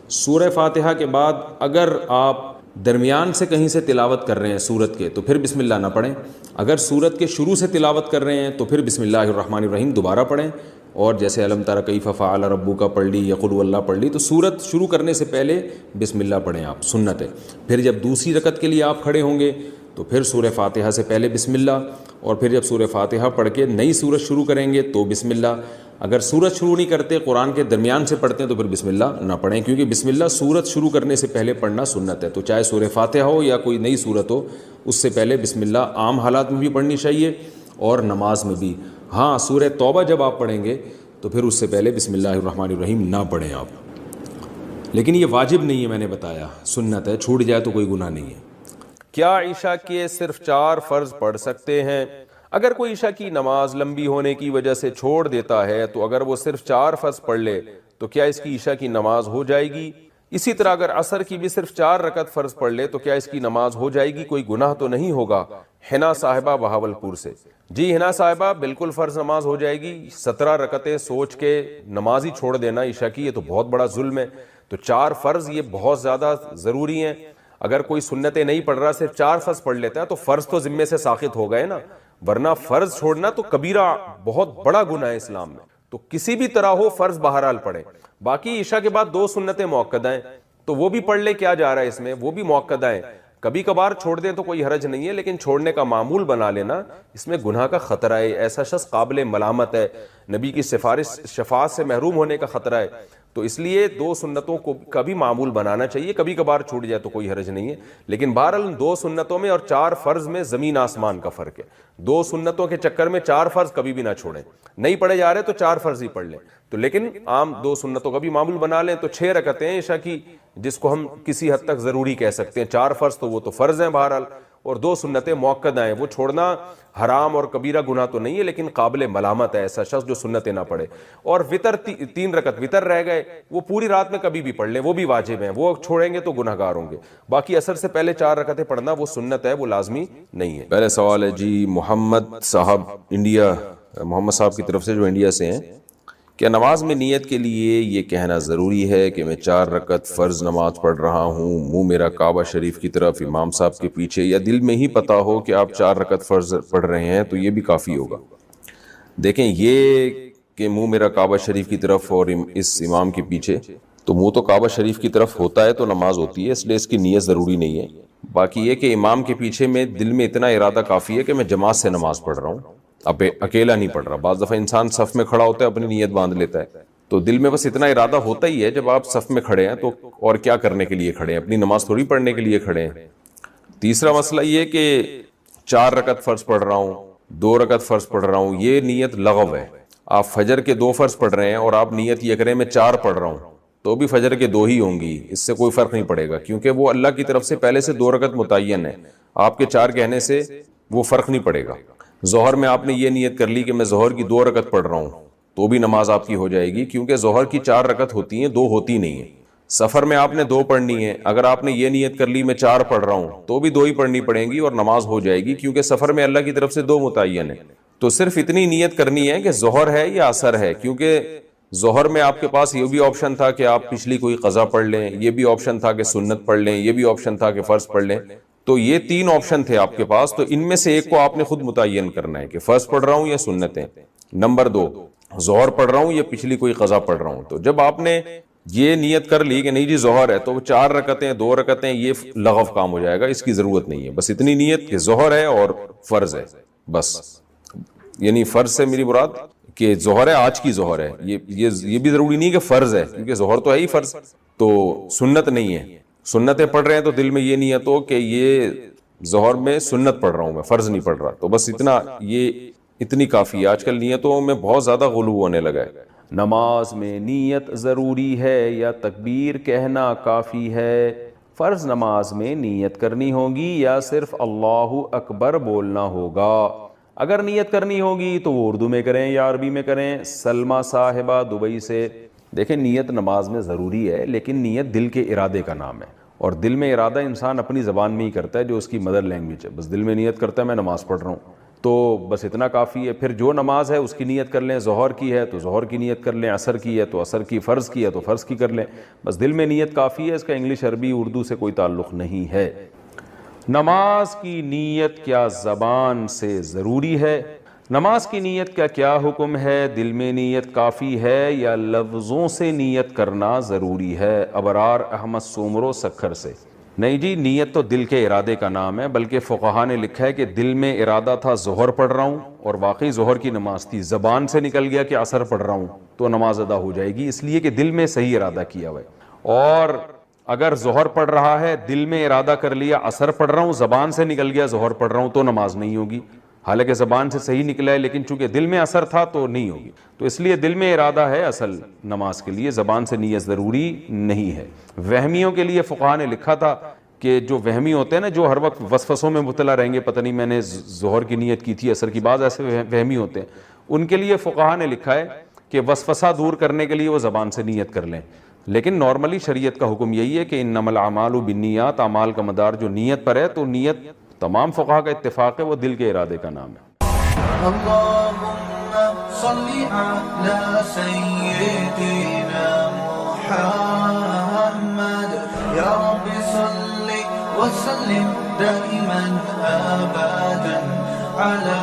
سورہ فاتحہ کے بعد اگر آپ درمیان سے کہیں سے تلاوت کر رہے ہیں سورت کے, تو پھر بسم اللہ نہ پڑھیں. اگر سورت کے شروع سے تلاوت کر رہے ہیں تو پھر بسم اللہ الرحمن الرحیم دوبارہ پڑھیں. اور جیسے الم تر کیف فعل ربک پڑھ لی یا قل هو اللہ پڑھ لی, تو سورت شروع کرنے سے پہلے بسم اللہ پڑھیں آپ, سنت ہے. پھر جب دوسری رکعت کے لیے آپ کھڑے ہوں گے تو پھر سورہ فاتحہ سے پہلے بسم اللہ, اور پھر جب سورہ فاتحہ پڑھ کے نئی سورت شروع کریں گے تو بسم اللہ. اگر سورت شروع نہیں کرتے, قرآن کے درمیان سے پڑھتے ہیں, تو پھر بسم اللہ نہ پڑھیں, کیونکہ بسم اللہ سورت شروع کرنے سے پہلے پڑھنا سنت ہے. تو چاہے سورہ فاتحہ ہو یا کوئی نئی سورت ہو, اس سے پہلے بسم اللہ عام حالات میں بھی پڑھنی چاہیے اور نماز میں بھی. ہاں سورہ توبہ جب آپ پڑھیں گے تو پھر اس سے پہلے بسم اللہ الرحمن الرحیم نہ پڑھیں آپ. لیکن یہ واجب نہیں ہے, میں نے بتایا سنت ہے, چھوٹ جائے تو کوئی گناہ نہیں ہے. کیا عشاء کے صرف 4 فرض پڑھ سکتے ہیں؟ اگر کوئی عشاء کی نماز لمبی ہونے کی وجہ سے چھوڑ دیتا ہے تو اگر وہ صرف 4 فرض پڑھ لے تو کیا اس کی عشاء کی نماز ہو جائے گی؟ اسی طرح اگر عصر کی بھی صرف 4 رکعت فرض پڑھ لے تو کیا اس کی نماز ہو جائے گی؟ کوئی گناہ تو نہیں ہوگا؟ حنا صاحبہ بہاولپور سے. جی حنا صاحبہ بالکل فرض نماز ہو جائے گی. 17 رکعتیں سوچ کے نماز ہی چھوڑ دینا عشاء کی, یہ تو بہت بڑا ظلم ہے. تو 4 فرض یہ بہت زیادہ ضروری ہیں. اگر کوئی سنتیں نہیں پڑھ رہا, صرف 4 فرض پڑھ لیتا ہے تو فرض تو ذمے سے ساقط ہو گئے نا, ورنہ فرض چھوڑنا تو کبیرہ بہت بڑا گناہ ہے اسلام میں. تو کسی بھی طرح ہو فرض بہرحال پڑھیں. باقی عشاء کے بعد 2 سنتیں مؤکدہ ہیں تو وہ بھی پڑھ لے, کیا جا رہا ہے اس میں, وہ بھی مؤکدہ ہیں. کبھی کبھار چھوڑ دیں تو کوئی حرج نہیں ہے, لیکن چھوڑنے کا معمول بنا لینا اس میں گناہ کا خطرہ ہے. ایسا شخص قابل ملامت ہے, نبی کی شفاعت سے محروم ہونے کا خطرہ ہے. تو اس لیے 2 سنتوں کو کبھی معمول بنانا چاہیے. کبھی کبھار چھوٹ جائے تو کوئی حرج نہیں ہے, لیکن بہرحال 2 سنتوں میں اور 4 فرض میں زمین آسمان کا فرق ہے. 2 سنتوں کے چکر میں 4 فرض کبھی بھی نہ چھوڑیں. نہیں پڑھے جا رہے تو 4 فرض ہی پڑھ لیں. تو لیکن عام 2 سنتوں کا بھی معمول بنا لیں تو 6 رکعتیں ہیں عشاء کی, جس کو ہم کسی حد تک ضروری کہہ سکتے ہیں. 4 فرض تو وہ تو فرض ہیں بہرحال, اور 2 سنتیں مؤکدہ ہیں. وہ چھوڑنا حرام اور کبیرہ گناہ تو نہیں ہے, لیکن قابل ملامت ہے ایسا شخص جو سنتیں نہ پڑھے. اور وتر 3 رکعت وتر رہ گئے, وہ پوری رات میں کبھی بھی پڑھ لیں, وہ بھی واجب ہیں. وہ چھوڑیں گے تو گناہ گار ہوں گے. باقی عصر سے پہلے 4 رکعتیں پڑھنا وہ سنت ہے, وہ لازمی نہیں ہے. پہلے سوال ہے جی محمد صاحب انڈیا, محمد صاحب کی طرف سے جو انڈیا سے ہیں, کیا نماز میں نیت کے لیے یہ کہنا ضروری ہے کہ میں 4 رکعت فرض نماز پڑھ رہا ہوں, منہ میرا کعبہ شریف کی طرف, امام صاحب کے پیچھے, یا دل میں ہی پتہ ہو کہ آپ 4 رکعت فرض پڑھ رہے ہیں تو یہ بھی کافی ہوگا؟ دیکھیں یہ کہ منہ میرا کعبہ شریف کی طرف اور اس امام کے پیچھے، تو منہ تو کعبہ شریف کی طرف ہوتا ہے تو نماز ہوتی ہے، اس لیے اس کی نیت ضروری نہیں ہے۔ باقی یہ کہ امام کے پیچھے میں دل میں اتنا ارادہ کافی ہے کہ میں جماعت سے نماز پڑھ رہا ہوں، اب اکیلا نہیں پڑھ رہا۔ بعض دفعہ انسان صف میں کھڑا ہوتا ہے اپنی نیت باندھ لیتا ہے، تو دل میں بس اتنا ارادہ ہوتا ہی ہے جب آپ صف میں کھڑے ہیں، تو اور کیا کرنے کے لیے کھڑے ہیں؟ اپنی نماز تھوڑی پڑھنے کے لیے کھڑے ہیں۔ تیسرا مسئلہ یہ کہ 4 رکعت فرض پڑھ رہا ہوں، 2 رکعت فرض پڑھ رہا ہوں، یہ نیت لغو ہے۔ آپ فجر کے 2 فرض پڑھ رہے ہیں اور آپ نیت یہ کریں میں 4 پڑھ رہا ہوں، تو بھی فجر کے 2 ہی ہوں گی، اس سے کوئی فرق نہیں پڑے گا، کیونکہ وہ اللہ کی طرف سے پہلے سے 2 رکعت متعین ہے، آپ کے 4 کہنے سے وہ فرق نہیں پڑے گا۔ ظہر میں آپ نے یہ نیت کر لی کہ میں ظہر کی 2 رکعت پڑھ رہا ہوں، تو بھی نماز آپ کی ہو جائے گی، کیونکہ ظہر کی 4 رکعت ہوتی ہیں، 2 ہوتی نہیں ہیں۔ سفر میں آپ نے 2 پڑھنی ہے، اگر آپ نے یہ نیت کر لی میں 4 پڑھ رہا ہوں، تو بھی 2 ہی پڑھنی پڑیں گی اور نماز ہو جائے گی، کیونکہ سفر میں اللہ کی طرف سے 2 متعین ہے۔ تو صرف اتنی نیت کرنی ہے کہ ظہر ہے یا عصر ہے، کیونکہ ظہر میں آپ کے پاس یہ بھی آپشن تھا کہ آپ پچھلی کوئی قضا پڑھ لیں، یہ بھی آپشن تھا کہ سنت پڑھ لیں، یہ بھی آپشن تھا کہ فرض پڑھ لیں، تو یہ 3 آپشن تھے آپ کے پاس، تو ان میں سے ایک کو آپ نے خود متعین کرنا ہے کہ فرض پڑھ رہا ہوں یا سنتیں۔ نمبر 2، ظہر پڑھ رہا ہوں یا پچھلی کوئی قضا پڑھ رہا ہوں۔ تو جب آپ نے یہ نیت کر لی کہ نہیں جی ظہر ہے، تو 4 رکعتیں 2 رکعتیں یہ لغو کام ہو جائے گا، اس کی ضرورت نہیں ہے۔ بس اتنی نیت کہ ظہر ہے اور فرض ہے، بس۔ یعنی فرض سے میری مراد کہ ظہر ہے، آج کی ظہر ہے، یہ بھی ضروری نہیں کہ فرض ہے، کیونکہ ظہر تو ہے ہی فرض، تو سنت نہیں ہے۔ سنتیں پڑھ رہے ہیں تو دل میں یہ نیت ہو کہ یہ ظہر میں سنت پڑھ رہا ہوں، میں فرض نہیں پڑھ رہا، تو بس اتنا، یہ اتنی کافی ہے۔ آج کل نیتوں میں بہت زیادہ غلو ہونے لگا ہے۔ نماز میں نیت ضروری ہے یا تکبیر کہنا کافی ہے؟ فرض نماز میں نیت کرنی ہوگی یا صرف اللہ اکبر بولنا ہوگا؟ اگر نیت کرنی ہوگی تو وہ اردو میں کریں یا عربی میں کریں۔ سلمہ صاحبہ دبئی سے۔ دیکھیں نیت نماز میں ضروری ہے، لیکن نیت دل کے ارادے کا نام ہے، اور دل میں ارادہ انسان اپنی زبان میں ہی کرتا ہے جو اس کی مدر لینگویج ہے۔ بس دل میں نیت کرتا ہے میں نماز پڑھ رہا ہوں، تو بس اتنا کافی ہے۔ پھر جو نماز ہے اس کی نیت کر لیں، ظہر کی ہے تو ظہر کی نیت کر لیں، عصر کی ہے تو عصر کی، فرض کی ہے تو فرض کی کر لیں، بس دل میں نیت کافی ہے۔ اس کا انگلش عربی اردو سے کوئی تعلق نہیں ہے۔ نماز کی نیت کیا زبان سے ضروری ہے؟ نماز کی نیت کا کیا حکم ہے؟ دل میں نیت کافی ہے یا لفظوں سے نیت کرنا ضروری ہے؟ ابرار احمد سومرو سکھر سے۔ نہیں جی، نیت تو دل کے ارادے کا نام ہے، بلکہ فقہا نے لکھا ہے کہ دل میں ارادہ تھا ظہر پڑھ رہا ہوں اور واقعی ظہر کی نماز تھی، زبان سے نکل گیا کہ عصر پڑھ رہا ہوں تو نماز ادا ہو جائے گی، اس لیے کہ دل میں صحیح ارادہ کیا ہوا ہے۔ اور اگر ظہر پڑھ رہا ہے، دل میں ارادہ کر لیا عصر پڑھ رہا ہوں، زبان سے نکل گیا ظہر پڑھ رہا ہوں، تو نماز نہیں ہوگی، حالانکہ زبان سے صحیح نکلا ہے، لیکن چونکہ دل میں اثر تھا تو نہیں ہوگی۔ تو اس لیے دل میں ارادہ ہے اصل نماز کے لیے، زبان سے نیت ضروری نہیں ہے۔ وہمیوں کے لیے فقہا نے لکھا تھا کہ جو وہمی ہوتے ہیں نا، جو ہر وقت وسوسوں میں مبتلا رہیں گے، پتہ نہیں میں نے ظہر کی نیت کی تھی عصر کی، بعض ایسے وہمی ہوتے ہیں، ان کے لیے فقہا نے لکھا ہے کہ وسوسہ دور کرنے کے لیے وہ زبان سے نیت کر لیں، لیکن نارملی شریعت کا حکم یہی ہے کہ انما الاعمال بالنیات، اعمال کا مدار جو نیت پر ہے، تو نیت تمام فقہا کا اتفاق ہے وہ دل کے ارادے کا نام ہے۔ اللهم صل على سيدنا محمد يا رب صل وسلم دائما ابدا على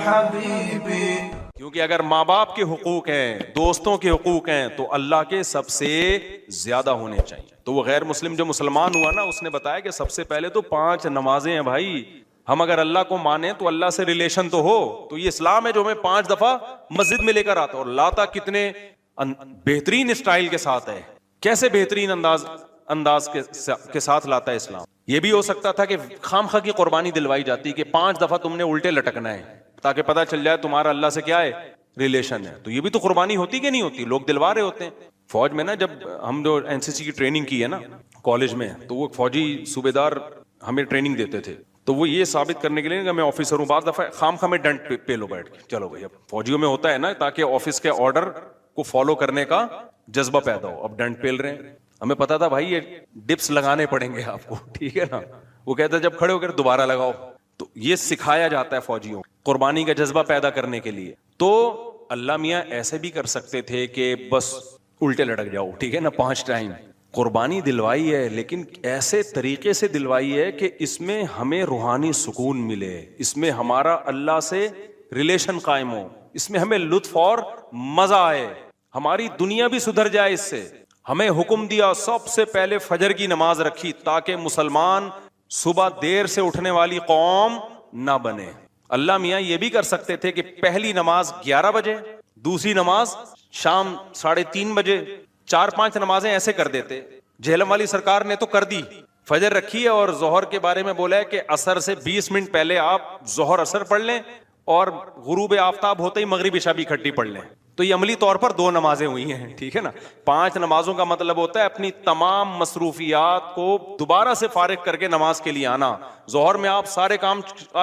حبيبي۔ کیونکہ اگر ماں باپ کے حقوق ہیں، دوستوں کے حقوق ہیں، تو اللہ کے سب سے زیادہ ہونے چاہیے۔ تو وہ غیر مسلم جو مسلمان ہوا نا، اس نے بتایا کہ سب سے پہلے تو 5 نمازیں ہیں بھائی، ہم اگر اللہ کو مانیں تو اللہ سے ریلیشن تو ہو۔ تو یہ اسلام ہے جو ہمیں 5 دفعہ مسجد میں لے کر آتا، اور لاتا کتنے بہترین اسٹائل کے ساتھ ہے، کیسے بہترین انداز کے ساتھ لاتا ہے اسلام۔ یہ بھی ہو سکتا تھا کہ خام خواہ کی قربانی دلوائی جاتی کہ 5 دفعہ تم نے الٹے لٹکنا ہے تاکہ پتہ چل جائے تمہارا اللہ سے کیا ہے، ریلیشن ہے۔ تو یہ بھی تو قربانی ہوتی کہ نہیں ہوتی، لوگ دلوا رہے ہوتے ہیں۔ فوج میں نا، جب ہم جو NCC کی ٹریننگ کی ہے نا کالج میں، تو وہ فوجی صوبے دار ہمیں ٹریننگ دیتے تھے، تو وہ یہ ثابت کرنے کے لیے کہ میں آفیسر ہوں، بعض دفعہ خام خواہ میں ڈنٹ پہ لو بیٹھ کے، چلو بھائی، اب فوجیوں میں ہوتا ہے نا تاکہ آفس کے آرڈر کو فالو کرنے کا جذبہ پیدا ہو، اب ڈنٹ پیل رہے ہیں، ہمیں پتا تھا بھائی یہ ڈپس لگانے پڑیں گے آپ کو، ٹھیک ہے نا، وہ کہتا ہے جب کھڑے ہو کر دوبارہ لگاؤ۔ تو یہ سکھایا جاتا ہے فوجیوں قربانی کا جذبہ پیدا کرنے کے لیے۔ تو اللہ میاں ایسے بھی کر سکتے تھے کہ بس الٹے لٹک جاؤ، ٹھیک ہے نا، 5 ٹائم قربانی دلوائی ہے، لیکن ایسے طریقے سے دلوائی ہے کہ اس میں ہمیں روحانی سکون ملے، اس میں ہمارا اللہ سے ریلیشن قائم ہو, اس میں ہمیں لطف اور مزہ آئے, ہماری دنیا بھی سدھر جائے اس سے. ہمیں حکم دیا سب سے پہلے فجر کی نماز رکھی تاکہ مسلمان صبح دیر سے اٹھنے والی قوم نہ بنے. اللہ میاں یہ بھی کر سکتے تھے کہ پہلی نماز 11 بجے, دوسری نماز شام 3:30 بجے, 4-5 نمازیں ایسے کر دیتے. جہلم والی سرکار نے تو کر دی, فجر رکھی ہے اور ظہر کے بارے میں بولا ہے کہ عصر سے 20 منٹ پہلے آپ ظہر عصر پڑھ لیں اور غروب آفتاب ہوتے ہی مغرب عشاء بھی اکٹھی پڑھ لیں. تو یہ عملی طور پر 2 نمازیں ہوئی ہیں, ٹھیک ہے نا. 5 نمازوں کا مطلب ہوتا ہے اپنی تمام مصروفیات کو دوبارہ سے فارغ کر کے نماز کے لیے آنا. ظہر میں آپ سارے کام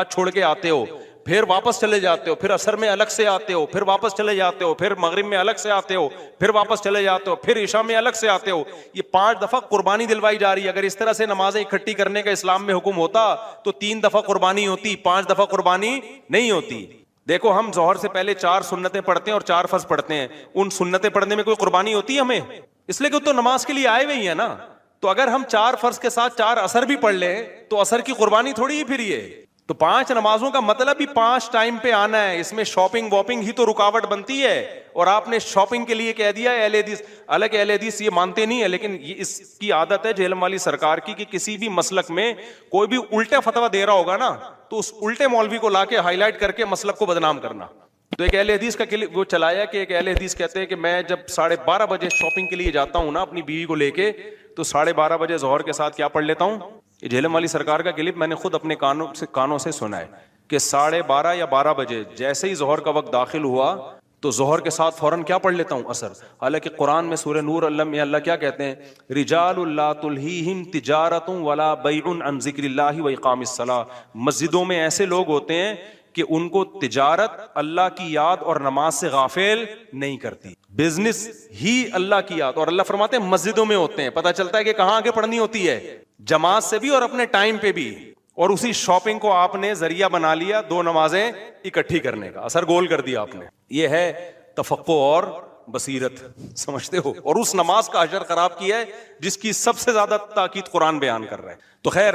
چھوڑ کے آتے ہو, پھر واپس چلے جاتے ہو, پھر عصر میں الگ سے آتے ہو, پھر واپس چلے جاتے ہو, پھر مغرب میں الگ سے آتے ہو, پھر واپس چلے جاتے ہو, پھر عشاء میں الگ سے آتے ہو. یہ 5 دفعہ قربانی دلوائی جا رہی ہے. اگر اس طرح سے نمازیں اکٹھی کرنے کا اسلام میں حکم ہوتا تو 3 دفعہ قربانی ہوتی, 5 دفعہ قربانی نہیں ہوتی. دیکھو ہم ظہر سے پہلے 4 سنتیں پڑھتے ہیں اور 4 فرض پڑھتے ہیں. ان سنتیں پڑھنے میں کوئی قربانی ہوتی ہے ہمیں؟ اس لیے کہ تو نماز کے لیے آئے ہوئے ہیں نا. تو اگر ہم 4 فرض کے ساتھ 4 عصر بھی پڑھ لیں تو عصر کی قربانی تھوڑی ہی پھر یہ. تو 5 نمازوں کا مطلب ہی 5 ٹائم پہ آنا ہے. اس میں شاپنگ واپنگ ہی تو رکاوٹ بنتی ہے, اور آپ نے شاپنگ کے لیے کہہ دیا اہل حدیث. حالانکہ اہل حدیث یہ مانتے نہیں ہے, لیکن یہ اس کی عادت ہے جہلم والی سرکار کی کہ کسی بھی مسلک میں کوئی بھی الٹا فتویٰ دے رہا ہوگا نا تو اس الٹے مولوی کو لا کے ہائی لائٹ کر کے مسلک کو بدنام کرنا. تو ایک اہل حدیث کا وہ چلایا کہ ایک اہل حدیث کہتے ہیں کہ میں جب 12:30 بجے شاپنگ کے لیے جاتا ہوں نا اپنی بیوی کو لے کے, تو 12:30 بجے ظہر کے ساتھ کیا پڑھ لیتا ہوں. یہ جہلم والی سرکار کا کلپ میں نے خود اپنے کانوں سے سنا ہے کہ 12:30 یا 12 بجے جیسے ہی ظہر کا وقت داخل ہوا تو ظہر کے ساتھ فوراً کیا پڑھ لیتا ہوں, عصر. حالانکہ قرآن میں سورہ نور اللہ کیا کہتے ہیں, رجال لا تلہیہم تجارت ولا بیع عن ذکر اللہ واقام الصلاۃ. مسجدوں میں ایسے لوگ ہوتے ہیں کہ ان کو تجارت اللہ کی یاد اور نماز سے غافل نہیں کرتی, بزنس ہی اللہ کی یاد. اور اللہ فرماتے ہیں مسجدوں میں ہوتے ہیں. پتہ چلتا ہے کہ کہاں آگے پڑھنی ہوتی ہے, جماعت سے بھی اور اپنے ٹائم پہ بھی. اور اسی شاپنگ کو آپ نے ذریعہ بنا لیا 2 نمازیں اکٹھی کرنے کا, اثر گول کر دیا آپ نے. یہ ہے تفقہ اور بصیرت, سمجھتے ہو. اور اس نماز کا اجر خراب کیا ہے جس کی سب سے زیادہ تاکید قرآن بیان کر رہا ہے. تو خیر,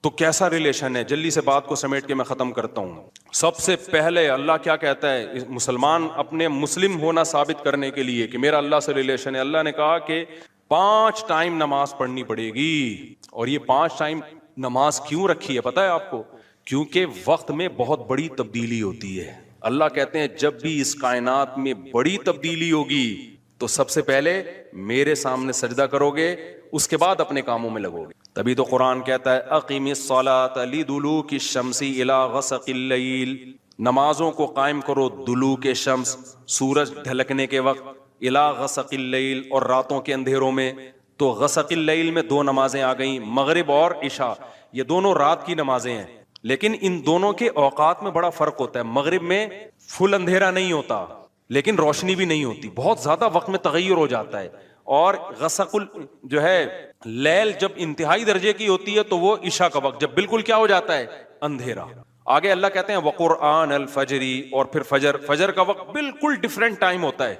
تو کیسا ریلیشن ہے, جلدی سے بات کو سمیٹ کے میں ختم کرتا ہوں. سب سے پہلے اللہ کیا کہتا ہے, مسلمان اپنے مسلم ہونا ثابت کرنے کے لیے کہ میرا اللہ سے ریلیشن ہے, اللہ نے کہا کہ 5 ٹائم نماز پڑھنی پڑے گی. اور یہ 5 ٹائم نماز کیوں رکھی ہے پتہ ہے آپ کو؟ کیونکہ وقت میں بہت بڑی تبدیلی ہوتی ہے. اللہ کہتے ہیں جب بھی اس کائنات میں بڑی تبدیلی ہوگی تو سب سے پہلے میرے سامنے سجدہ کرو گے, اس کے بعد اپنے کاموں میں لگو گے. تبھی تو قرآن کہتا ہے اقیم الصلاۃ لدلوک الشمس الی غسق اللیل, نمازوں کو قائم کرو دلوک شمس, سورج ڈھلکنے کے وقت, الی غسق اللیل, اور راتوں کے اندھیروں میں. تو غسق اللیل میں 2 نمازیں آ گئیں, مغرب اور عشاء. یہ دونوں رات کی نمازیں ہیں, لیکن ان دونوں کے اوقات میں بڑا فرق ہوتا ہے. مغرب میں فل اندھیرا نہیں ہوتا لیکن روشنی بھی نہیں ہوتی, بہت زیادہ وقت میں تغیر ہو جاتا ہے. اور غسق جو ہے لیل جب انتہائی درجے کی ہوتی ہے تو وہ عشاء کا وقت جب بالکل کیا ہو جاتا ہے, اندھیرا. آگے اللہ کہتے ہیں وقرآن الفجر, اور پھر فجر کا وقت بالکل ڈفرینٹ ٹائم ہوتا ہے.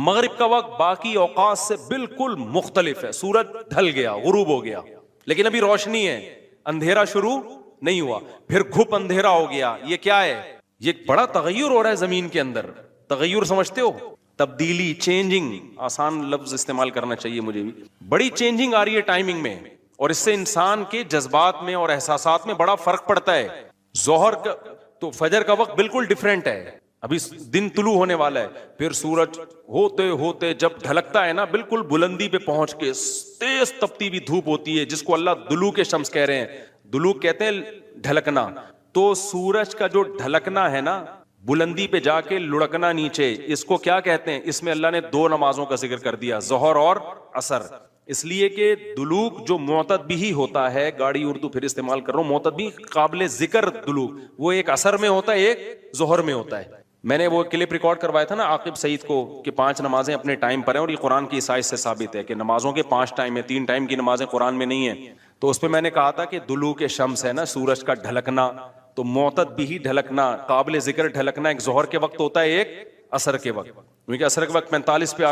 مغرب کا وقت باقی اوقات سے بالکل مختلف ہے. سورج ڈھل گیا, غروب ہو گیا, لیکن ابھی روشنی ہے, اندھیرا شروع نہیں ہوا. پھر گھپ اندھیرا ہو گیا. یہ کیا ہے؟ یہ بڑا تغیر ہو رہا ہے زمین کے اندر. تغیر سمجھتے ہو, تبدیلی, چینجنگ, آسان لفظ استعمال کرنا چاہیے مجھے بھی. بڑی چینجنگ آ رہی ہے ٹائمنگ میں, اور اس سے انسان کے جذبات میں اور احساسات میں بڑا فرق پڑتا ہے. ظہر کا تو فجر کا وقت بالکل ڈفرینٹ ہے, ابھی دن طلوع ہونے والا ہے. پھر سورج ہوتے ہوتے جب ڈھلکتا ہے نا, بالکل بلندی پہ پہنچ کے تیز تپتی ہوئی دھوپ ہوتی ہے, جس کو اللہ دلوک شمس کہہ رہے ہیں. دلوک کہتے ہیں ڈھلکنا. تو سورج کا جو ڈھلکنا ہے نا, بلندی پہ جا کے لڑکنا نیچے, اس کو کیا کہتے ہیں؟ اس میں اللہ نے 2 نمازوں کا ذکر کر دیا, ظہر اور عصر. اس لیے کہ دلوک جو معتد بھی ہوتا ہے, گاڑی اردو پھر استعمال کر رہا ہوں, معتد بھی قابل ذکر دلوک, وہ ایک عصر میں ہوتا ہے, ایک ظہر میں ہوتا ہے. میں نے وہ کلپ ریکارڈ کروایا تھا نا عاقب سعید کو کہ 5 نمازیں اپنے ٹائم پر ہیں, اور یہ قرآن کی عیسائی سے ثابت ہے کہ نمازوں کے 5 ٹائم ہیں, 3 ٹائم کی نمازیں قرآن میں نہیں ہیں. تو اس پہ میں نے کہا تھا کہ دلوک شمس ہے نا, سورج کا ڈھلکنا, تو معتد بھی ڈھلکنا, قابل ذکر ڈھلکنا ایک ظہر کے وقت ہوتا ہے, ایک عصر کے وقت. کیونکہ عصر کے وقت 45 پہ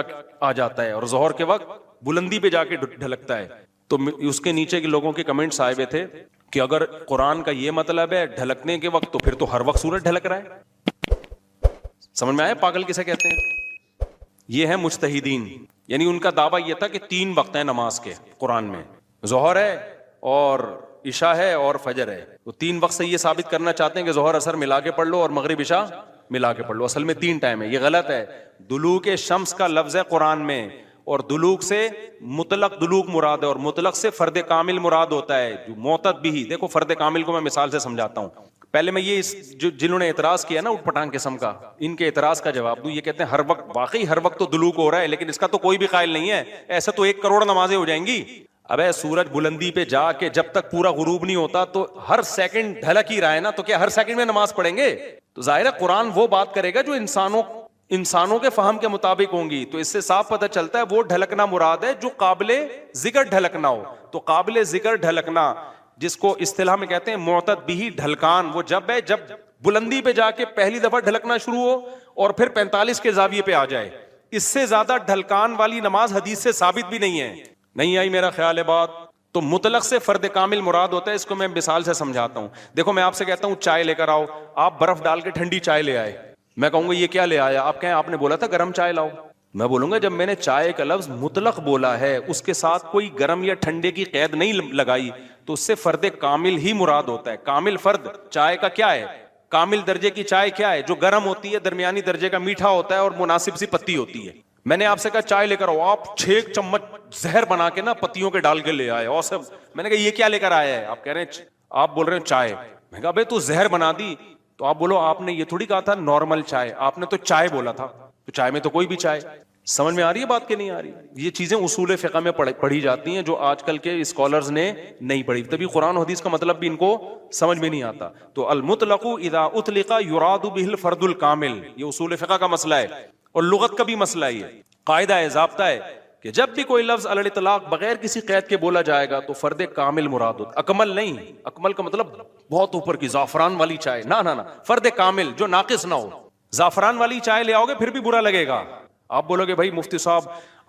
آ جاتا ہے, اور ظہر کے وقت بلندی پہ جا کے ڈھلکتا ہے. تو اس کے نیچے کے لوگوں کے کمنٹس آئے ہوئے تھے کہ اگر قرآن کا یہ مطلب ہے ڈھلکنے کے وقت, تو پھر تو ہر وقت سورج ڈھلک رہا ہے. سمجھ میں آیا پاگل کسے کہتے ہیں؟ یہ ہے مجتہدین، یعنی ان کا دعویٰ یہ تھا کہ 3 وقت ہیں نماز کے قرآن میں، ظہر ہے اور عشاء ہے اور فجر ہے. تو 3 وقت سے یہ ثابت کرنا چاہتے ہیں کہ ظہر اثر ملا کے پڑھ لو اور مغرب عشاء ملا کے پڑھ لو. اصل میں 3 ٹائم ہے. یہ غلط ہے. دلوک شمس کا لفظ ہے قرآن میں، اور دلوک سے مطلق دلوک مراد ہے، اور مطلق سے فرد کامل مراد ہوتا ہے. جو معتد بھی، دیکھو فرد کامل کو میں مثال سے سمجھاتا ہوں. پہلے میں یہ جنہوں نے اعتراض کیا نا اٹھ پٹانگ قسم کا، ان کے اعتراض کا جواب دوں. یہ کہتے ہیں ہر وقت، واقعی ہر وقت تو دلوک ہو رہا ہے، لیکن اس کا تو کوئی بھی قائل نہیں ہے. ایسا تو 1 کروڑ نمازیں ہو جائیں گی. ابے سورج بلندی پہ جا کے جب تک پورا غروب نہیں ہوتا تو ہر سیکنڈ ڈھلک ہی رہا ہے نا، تو کیا ہر سیکنڈ میں نماز پڑھیں گے؟ تو ظاہر ہے قرآن وہ بات کرے گا جو انسانوں کے فہم کے مطابق ہوں گی. تو اس سے صاف پتہ چلتا ہے وہ ڈھلکنا مراد ہے جو قابل ذکر ڈھلکنا ہو. تو قابل ذکر ڈھلکنا جس کو اصطلاح میں کہتے ہیں معتد بھی ڈھلکان، وہ جب ہے جب بلندی پہ جا کے پہلی دفعہ ڈھلکنا شروع ہو اور پھر 45 کے زاویے پہ آ جائے. اس سے زیادہ ڈھلکان والی نماز حدیث سے ثابت بھی نہیں ہے. نہیں آئی میرا خیال ہے بات؟ تو مطلق سے فرد کامل مراد ہوتا ہے. اس کو میں مثال سے سمجھاتا ہوں. دیکھو میں آپ سے کہتا ہوں چائے لے کر آؤ، آپ برف ڈال کے ٹھنڈی چائے لے آئے. میں کہوں گا یہ کیا لے آیا؟ آپ کہیں آپ نے بولا تھا گرم چائے لاؤ. میں بولوں گا جب میں نے چائے کا لفظ مطلق بولا ہے، اس کے ساتھ کوئی گرم یا ٹھنڈے کی قید نہیں لگائی، تو اس سے فرد کامل ہی مراد ہوتا ہے. کامل فرد چائے کا کیا ہے؟ کامل درجے کی چائے کیا ہے؟ جو گرم ہوتی ہے، درمیانی درجے کا میٹھا ہوتا ہے اور مناسب سی پتی ہوتی ہے. میں نے آپ سے کہا چائے لے کر آؤ، آپ 6 چمچ زہر بنا کے نا پتیوں کے ڈال کے لے آئے. اور سب میں نے کہا یہ کیا لے کر آیا ہے؟ آپ کہہ رہے ہیں، آپ بول رہے ہیں چائے. میں کہا بھائی تو زہر بنا دی. تو آپ بولو آپ نے یہ تھوڑی کہا تھا نارمل چائے، آپ نے تو چائے بولا تھا. تو چائے میں تو کوئی بھی چائے. سمجھ میں آ رہی ہے بات کہ نہیں آ رہی؟ یہ چیزیں اصول فقہ میں پڑھی جاتی ہیں جو آج کل کے اسکالرز نے نہیں پڑھی. تبھی قرآن و حدیث کا مطلب بھی ان کو سمجھ میں نہیں آتا. تو المطلق اذا اطلق یراد به الفرد الکامل، یہ اصول فقہ کا مسئلہ ہے اور لغت کا بھی مسئلہ ہے. قاعدہ ہے، ضابطہ ہے کہ جب بھی کوئی لفظ علی الاطلاق بغیر کسی قید کے بولا جائے گا تو فرد کامل مراد ہوتا. اکمل نہیں، اکمل کا مطلب بہت اوپر کی زعفران والی چائے، نہ فرد کامل جو ناقص نہ ہو. زعفران والی چائے لے آؤ گے پھر بھی برا لگے گا. آپ بولو گے بھائی مفتی صاحب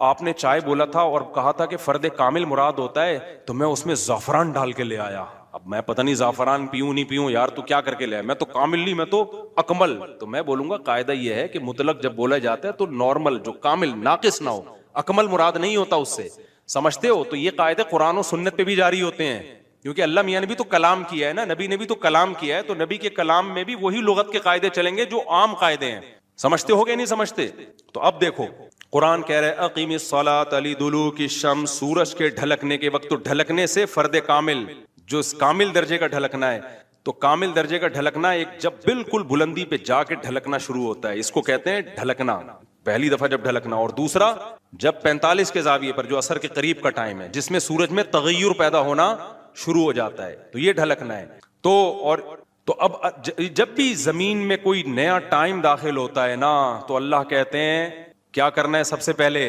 آپ نے چائے بولا تھا اور کہا تھا کہ فرد کامل مراد ہوتا ہے، تو میں اس میں زعفران ڈال کے لے آیا. اب میں پتہ نہیں زعفران پیوں نہیں پیوں یار، تو کیا کر کے لے آیا؟ میں تو کامل نہیں، میں تو اکمل. تو میں بولوں گا قاعدہ یہ ہے کہ مطلق جب بولا جاتا ہے تو نارمل جو کامل ناقص نہ ہو، اکمل مراد نہیں ہوتا اس سے. سمجھتے ہو؟ تو یہ قاعدے قرآن و سنت پہ بھی جاری ہوتے ہیں، کیونکہ اللہ میاں نے بھی تو کلام کیا ہے نا، نبی نے بھی تو کلام کیا ہے. تو نبی کے کلام میں بھی وہی لغت کے قاعدے چلیں گے جو عام قاعدے ہیں. سمجھتے ہو گے نہیں سمجھتے؟ تو اب دیکھو قرآن کہہ رہے اقیم الصلاۃ لدلوک الشمس، سورج کے ڈھلکنے کے وقت. تو ڈھلکنے سے فرد کامل جو کامل درجے کا ڈھلکنا ہے، تو کامل درجے کا ڈھلکنا ایک جب بالکل بلندی پہ جا کے ڈھلکنا شروع ہوتا ہے، اس کو کہتے ہیں ڈھلکنا، پہلی دفعہ جب ڈھلکنا. اور دوسرا جب 45 کے زاویے پر جو عصر کے قریب کا ٹائم ہے جس میں سورج میں تغیر پیدا ہونا شروع ہو جاتا ہے، تو یہ ڈھلکنا ہے. تو اب جب بھی زمین میں کوئی نیا ٹائم داخل ہوتا ہے نا، تو اللہ کہتے ہیں کیا کرنا ہے؟ سب سے پہلے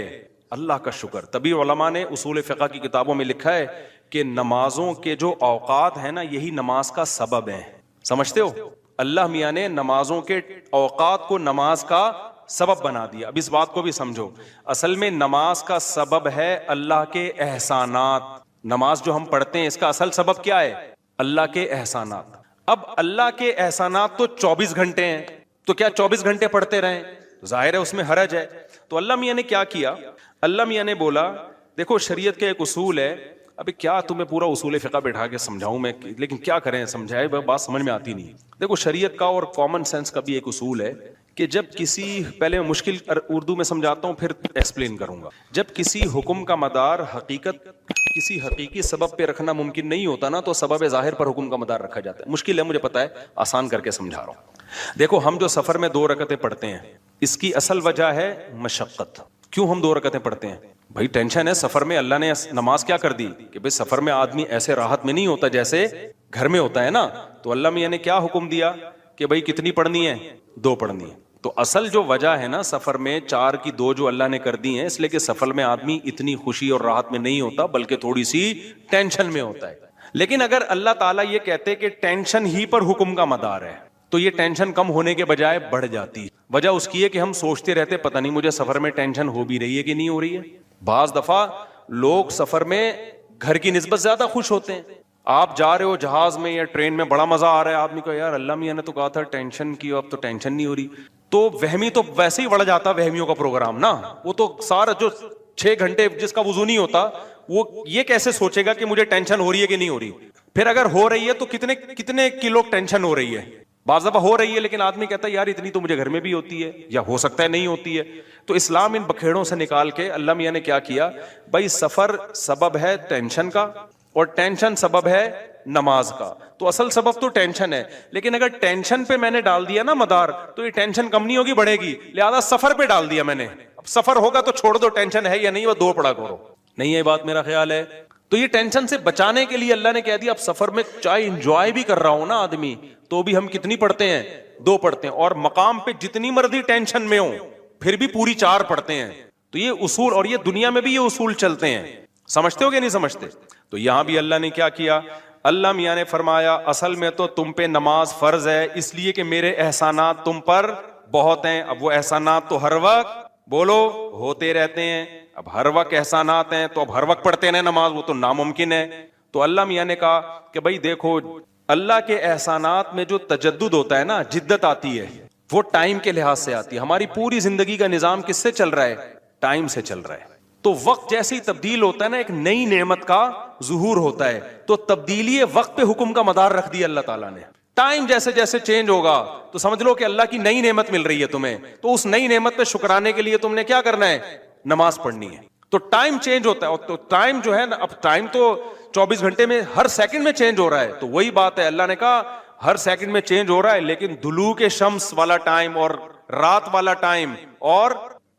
اللہ کا شکر. تبھی علماء نے اصول فقہ کی کتابوں میں لکھا ہے کہ نمازوں کے جو اوقات ہیں نا، یہی نماز کا سبب ہے. سمجھتے ہو؟ اللہ میاں نے نمازوں کے اوقات کو نماز کا سبب بنا دیا. اب اس بات کو بھی سمجھو، اصل میں نماز کا سبب ہے اللہ کے احسانات. نماز جو ہم پڑھتے ہیں اس کا اصل سبب کیا ہے؟ اللہ کے احسانات. اب اللہ کے احسانات تو 24 گھنٹے ہیں، تو کیا 24 گھنٹے پڑھتے رہیں؟ ظاہر ہے اس میں حرج ہے. تو اللہ میاں نے کیا کیا؟ اللہ میاں نے بولا دیکھو شریعت کا ایک اصول ہے. ابھی کیا تمہیں پورا اصول فقہ بیٹھا کے سمجھاؤں میں، لیکن کیا کریں، سمجھائے بات سمجھ میں آتی نہیں. دیکھو شریعت کا اور کامن سینس کا بھی ایک اصول ہے کہ جب کسی، پہلے میں مشکل اردو میں سمجھاتا ہوں پھر ایکسپلین کروں گا. جب کسی حکم کا مدار حقیقت کسی حقیقی سبب پہ رکھنا ممکن نہیں ہوتا نا، تو سبب ظاہر پر حکم کا مدار رکھا جاتا ہے. مشکل ہے مجھے پتا ہے، آسان کر کے سمجھا رہا ہوں. دیکھو ہم جو سفر میں 2 رکعتیں پڑھتے ہیں، اس کی اصل وجہ ہے مشقت. کیوں ہم 2 رکعتیں پڑھتے ہیں؟ بھائی ٹینشن ہے سفر میں. اللہ نے نماز کیا کر دی کہ بھائی سفر میں آدمی ایسے راحت میں نہیں ہوتا جیسے گھر میں ہوتا ہے نا. تو اللہ میاں نے کیا حکم دیا کہ بھائی کتنی پڑھنی ہے؟ 2 پڑھنی ہے. تو اصل جو وجہ ہے نا سفر میں 4 کی 2 جو اللہ نے کر دی ہیں، اس لیے کہ سفر میں آدمی اتنی خوشی اور راحت میں نہیں ہوتا بلکہ تھوڑی سی ٹینشن میں ہوتا ہے. لیکن اگر اللہ تعالیٰ یہ کہتے کہ ٹینشن ہی پر حکم کا مدار ہے، تو یہ ٹینشن کم ہونے کے بجائے بڑھ جاتی. وجہ اس کی ہے کہ ہم سوچتے رہتے پتہ نہیں مجھے سفر میں ٹینشن ہو بھی رہی ہے کہ نہیں ہو رہی ہے. بعض دفعہ لوگ سفر میں گھر کی نسبت زیادہ خوش ہوتے ہیں. آپ جا رہے ہو جہاز میں یا ٹرین میں، بڑا مزہ آ رہا ہے آدمی کو، یار اللہ میاں نے تو کہا تھا ٹینشن کی، اب تو ٹینشن نہیں ہو رہی. تو وہمی تو ویسے ہی بڑھ جاتا وہمیوں کا پروگرام نا, وہ تو سارا جو 6 گھنٹے جس کا وضو نہیں ہوتا وہ یہ کیسے سوچے گا کہ مجھے ٹینشن ہو رہی ہے کہ نہیں ہو رہی. پھر اگر ہو رہی ہے تو کتنے کلو ٹینشن ہو رہی ہے. بعض دفعہ ہو رہی ہے لیکن آدمی کہتا ہے یار اتنی تو مجھے گھر میں بھی ہوتی ہے, یا ہو سکتا ہے نہیں ہوتی ہے. تو اسلام ان بکھیڑوں سے نکال کے اللہ میاں نے کیا کیا, بھائی سفر سبب ہے ٹینشن کا اور ٹینشن سبب ہے نماز کا. تو اصل سبب تو ٹینشن ہے, لیکن اگر ٹینشن پہ میں نے ڈال دیا نا مدار, تو یہ ٹینشن کم نہیں ہوگی بڑھے گی. لہذا سفر پہ ڈال دیا میں نے, اب سفر ہوگا تو چھوڑ دو, ٹینشن ہے یا نہیں وہ دو پڑا کرو. نہیں ہے بات میرا خیال ہے. تو یہ ٹینشن سے بچانے کے لیے اللہ نے کہہ دیا اب سفر میں چاہے انجوائے بھی کر رہا ہوں نا آدمی, تو بھی ہم کتنی پڑھتے ہیں, 2 پڑھتے ہیں, اور مقام پہ جتنی مرضی ٹینشن میں ہوں پھر بھی پوری 4 پڑھتے ہیں. تو یہ اصول, اور یہ دنیا میں بھی یہ اصول چلتے ہیں. سمجھتے ہو کہ نہیں سمجھتے؟ تو یہاں بھی اللہ نے کیا کیا, اللہ میاں نے فرمایا اصل میں تو تم پہ نماز فرض ہے اس لیے کہ میرے احسانات تم پر بہت ہیں. اب وہ احسانات تو ہر وقت بولو ہوتے رہتے ہیں. اب ہر وقت احسانات ہیں تو اب ہر وقت پڑھتے رہے نماز, وہ تو ناممکن ہے. تو اللہ میاں نے کہا کہ بھائی دیکھو, اللہ کے احسانات میں جو تجدد ہوتا ہے نا, جدت آتی ہے, وہ ٹائم کے لحاظ سے آتی ہے. ہماری پوری زندگی کا نظام کس سے چل رہا ہے, ٹائم سے چل رہا ہے. تو وقت جیسے ہی تبدیل ہوتا ہے نا, ایک نئی نعمت کا ظہور ہوتا ہے. تو تبدیلی وقت پہ حکم کا مدار رکھ دیا اللہ تعالیٰ نے. ٹائم جیسے جیسے چینج ہوگا تو سمجھ لو کہ اللہ کی نئی نعمت مل رہی ہے تمہیں, تو اس نئی نعمت پہ شکرانے کے لیے تم نے کیا کرنا ہے, نماز پڑھنی ہے. تو ٹائم چینج ہوتا ہے, تو ٹائم جو ہے نا, اب ٹائم تو 24 گھنٹے میں ہر سیکنڈ میں چینج ہو رہا ہے. تو وہی بات ہے, اللہ نے کہا ہر سیکنڈ میں چینج ہو رہا ہے, لیکن دلوک شمس والا ٹائم اور رات والا ٹائم اور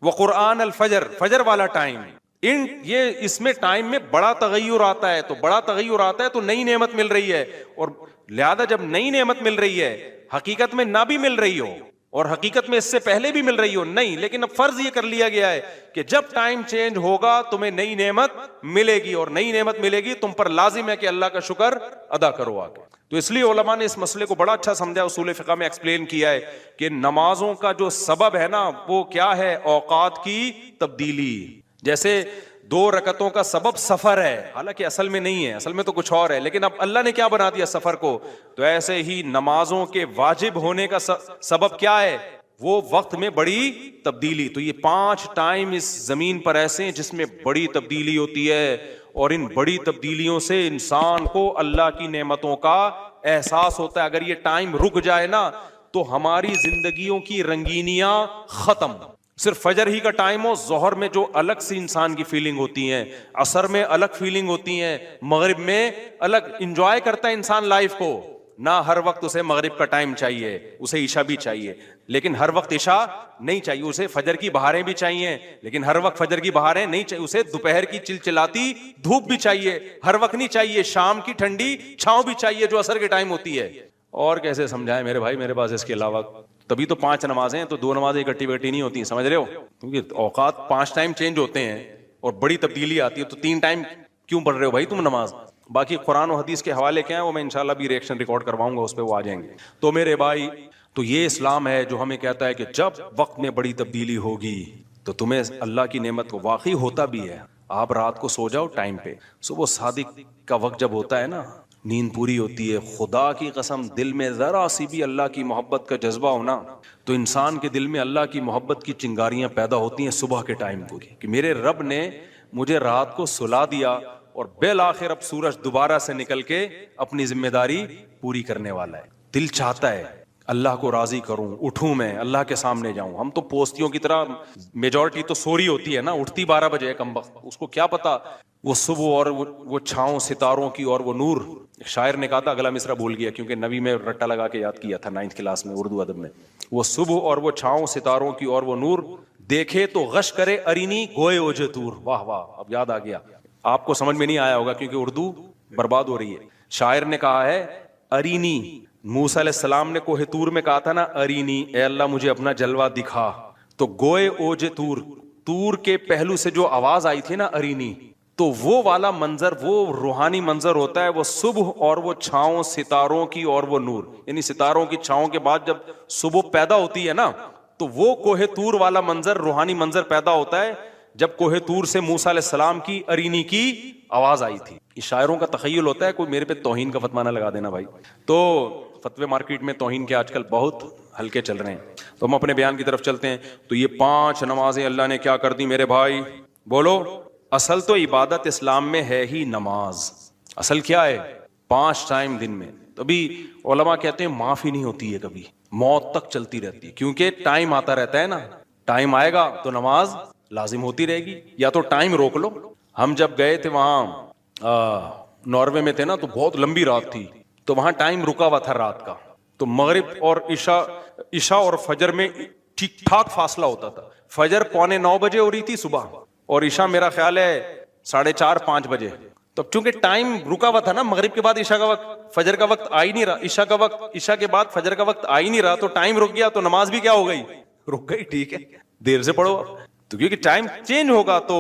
وقرآن الفجر, فجر والا ٹائم, یہ اس میں ٹائم میں بڑا تغیر آتا ہے. تو بڑا تغیر آتا ہے تو نئی نعمت مل رہی ہے, اور لہذا جب نئی نعمت مل رہی ہے, حقیقت میں نہ بھی مل رہی ہو اور حقیقت میں اس سے پہلے بھی مل رہی ہو نہیں, لیکن اب فرض یہ کر لیا گیا ہے کہ جب ٹائم چینج ہوگا تمہیں نئی نعمت ملے گی, اور نئی نعمت ملے گی تم پر لازم ہے کہ اللہ کا شکر ادا کرو آگے. تو اس لیے علماء نے اس مسئلے کو بڑا اچھا سمجھا, اصول فقہ میں ایکسپلین کیا ہے کہ نمازوں کا جو سبب ہے نا وہ کیا ہے, اوقات کی تبدیلی. جیسے 2 رکعتوں کا سبب سفر ہے, حالانکہ اصل میں نہیں ہے, اصل میں تو کچھ اور ہے, لیکن اب اللہ نے کیا بنا دیا سفر کو. تو ایسے ہی نمازوں کے واجب ہونے کا سبب کیا ہے, وہ وقت میں بڑی تبدیلی. تو یہ 5 ٹائم اس زمین پر ایسے ہیں جس میں بڑی تبدیلی ہوتی ہے, اور ان بڑی تبدیلیوں سے انسان کو اللہ کی نعمتوں کا احساس ہوتا ہے. اگر یہ ٹائم رک جائے نا تو ہماری زندگیوں کی رنگینیاں ختم. صرف فجر ہی کا ٹائم ہو, ظہر میں جو الگ سی انسان کی فیلنگ ہوتی ہیں, عصر میں الگ فیلنگ ہوتی ہیں, مغرب میں الگ, انجوائے کرتا ہے انسان لائف کو. نہ ہر وقت اسے مغرب کا ٹائم چاہیے, اسے عشاء بھی چاہیے, لیکن ہر وقت عشاء نہیں چاہیے. اسے فجر کی بہاریں بھی چاہیے, لیکن ہر وقت فجر کی بہاریں نہیں چاہیے. اسے دوپہر کی چلچلاتی دھوپ بھی چاہیے, ہر وقت نہیں چاہیے. شام کی ٹھنڈی چھاؤں بھی چاہیے جو عصر کے ٹائم ہوتی ہے. اور کیسے سمجھائیں میرے بھائی, میرے پاس اس کے علاوہ تبھی تو 5 نمازیں ہیں, تو 2 نمازیں اکٹھی بیٹھی نہیں ہوتی, سمجھ رہے ہو, کیونکہ اوقات 5 ٹائم چینج ہوتے ہیں اور بڑی تبدیلی آتی ہے. تو 3 ٹائم کیوں پڑھ رہے ہو بھائی تم نماز؟ باقی قرآن و حدیث کے حوالے کیا ہیں وہ میں انشاءاللہ بھی ریئیکشن ریکارڈ کرواؤں گا, اس پہ وہ آ جائیں گے. تو میرے بھائی, تو یہ اسلام ہے جو ہمیں کہتا ہے کہ جب وقت میں بڑی تبدیلی ہوگی تو تمہیں اللہ کی نعمت کو واقعی ہوتا بھی ہے. آپ رات کو سو جاؤ ٹائم پہ, صبح صادق کا وقت جب ہوتا ہے نا, نیند پوری ہوتی ہے, خدا کی قسم دل میں ذرا سی بھی اللہ کی محبت کا جذبہ ہونا تو انسان کے دل میں اللہ کی محبت کی چنگاریاں پیدا ہوتی ہیں صبح کے ٹائم کو, کہ میرے رب نے مجھے رات کو سلا دیا اور بالآخر اب سورج دوبارہ سے نکل کے اپنی ذمہ داری پوری کرنے والا ہے. دل چاہتا ہے اللہ کو راضی کروں, اٹھوں میں اللہ کے سامنے جاؤں. ہم تو پوستیوں کی طرح, میجورٹی تو سوری ہوتی ہے نا, اٹھتی 12 بجے کم وقت, اس کو کیا پتا وہ صبح اور وہ چھاؤں ستاروں کی اور وہ نور. ایک شاعر نے کہا تھا, اگلا مصرع بھول گیا کیونکہ نبی میں رٹا لگا کے یاد کیا تھا 9th کلاس میں اردو ادب میں. وہ صبح اور وہ چھاؤں ستاروں کی اور وہ نور, دیکھے تو غش کرے ارینی گوئے اوجے تور. واہ واہ, اب یاد آ گیا. آپ کو سمجھ میں نہیں آیا ہوگا کیونکہ اردو برباد ہو رہی ہے. شاعر نے کہا ہے ارینی, موسیٰ علیہ السلام نے کوہ طور میں کہا تھا نا ارینی, اے اللہ مجھے اپنا جلوہ دکھا. تو گوئے اوجے تور, تور کے پہلو سے جو آواز آئی تھی نا ارینی, تو وہ والا منظر, وہ روحانی منظر ہوتا ہے. وہ صبح اور وہ چھاؤں ستاروں کی اور وہ نور, یعنی ستاروں کی چھاؤں کے بعد جب صبح پیدا ہوتی ہے نا, تو وہ کوہ طور والا منظر, روحانی منظر پیدا ہوتا ہے جب کوہ طور سے موسیٰ علیہ السلام کی ارینی کی آواز آئی تھی. یہ شاعروں کا تخیل ہوتا ہے, کوئی میرے پہ توہین کا فتویٰ نہ لگا دینا بھائی. تو فتوے مارکیٹ میں توہین کے آج کل بہت ہلکے چل رہے ہیں. تو ہم اپنے بیان کی طرف چلتے ہیں. تو یہ 5 نمازیں اللہ نے کیا کر دی میرے بھائی؟ بولو. اصل تو عبادت اسلام میں ہے ہی نماز. اصل کیا ہے؟ 5 ٹائم دن میں. تبھی علماء کہتے ہیں معاف ہی نہیں ہوتی ہے کبھی, موت تک چلتی رہتی ہے, کیونکہ ٹائم آتا رہتا ہے نا. ٹائم آئے گا تو نماز لازم ہوتی رہے گی, یا تو ٹائم روک لو. ہم جب گئے تھے وہاں ناروے میں تھے نا, تو بہت لمبی رات تھی, تو وہاں ٹائم رکا ہوا تھا رات کا. تو مغرب اور عشاء اور فجر میں ٹھیک ٹھاک فاصلہ ہوتا تھا. فجر 8:45 بجے ہو رہی تھی صبح, اور عشاء میرا خیال ہے 4:30-5 بجے. تو چونکہ ٹائم رکا ہوا تھا نا, مغرب کے بعد عشاء کا وقت, فجر کا وقت آ ہی نہیں رہا, عشاء کا وقت, عشاء کے بعد فجر کا وقت آ ہی نہیں رہا, تو ٹائم رک گیا, تو نماز بھی کیا ہو گئی؟ رک گئی. ٹھیک ہے, دیر سے پڑھو. تو کیونکہ ٹائم چینج ہوگا تو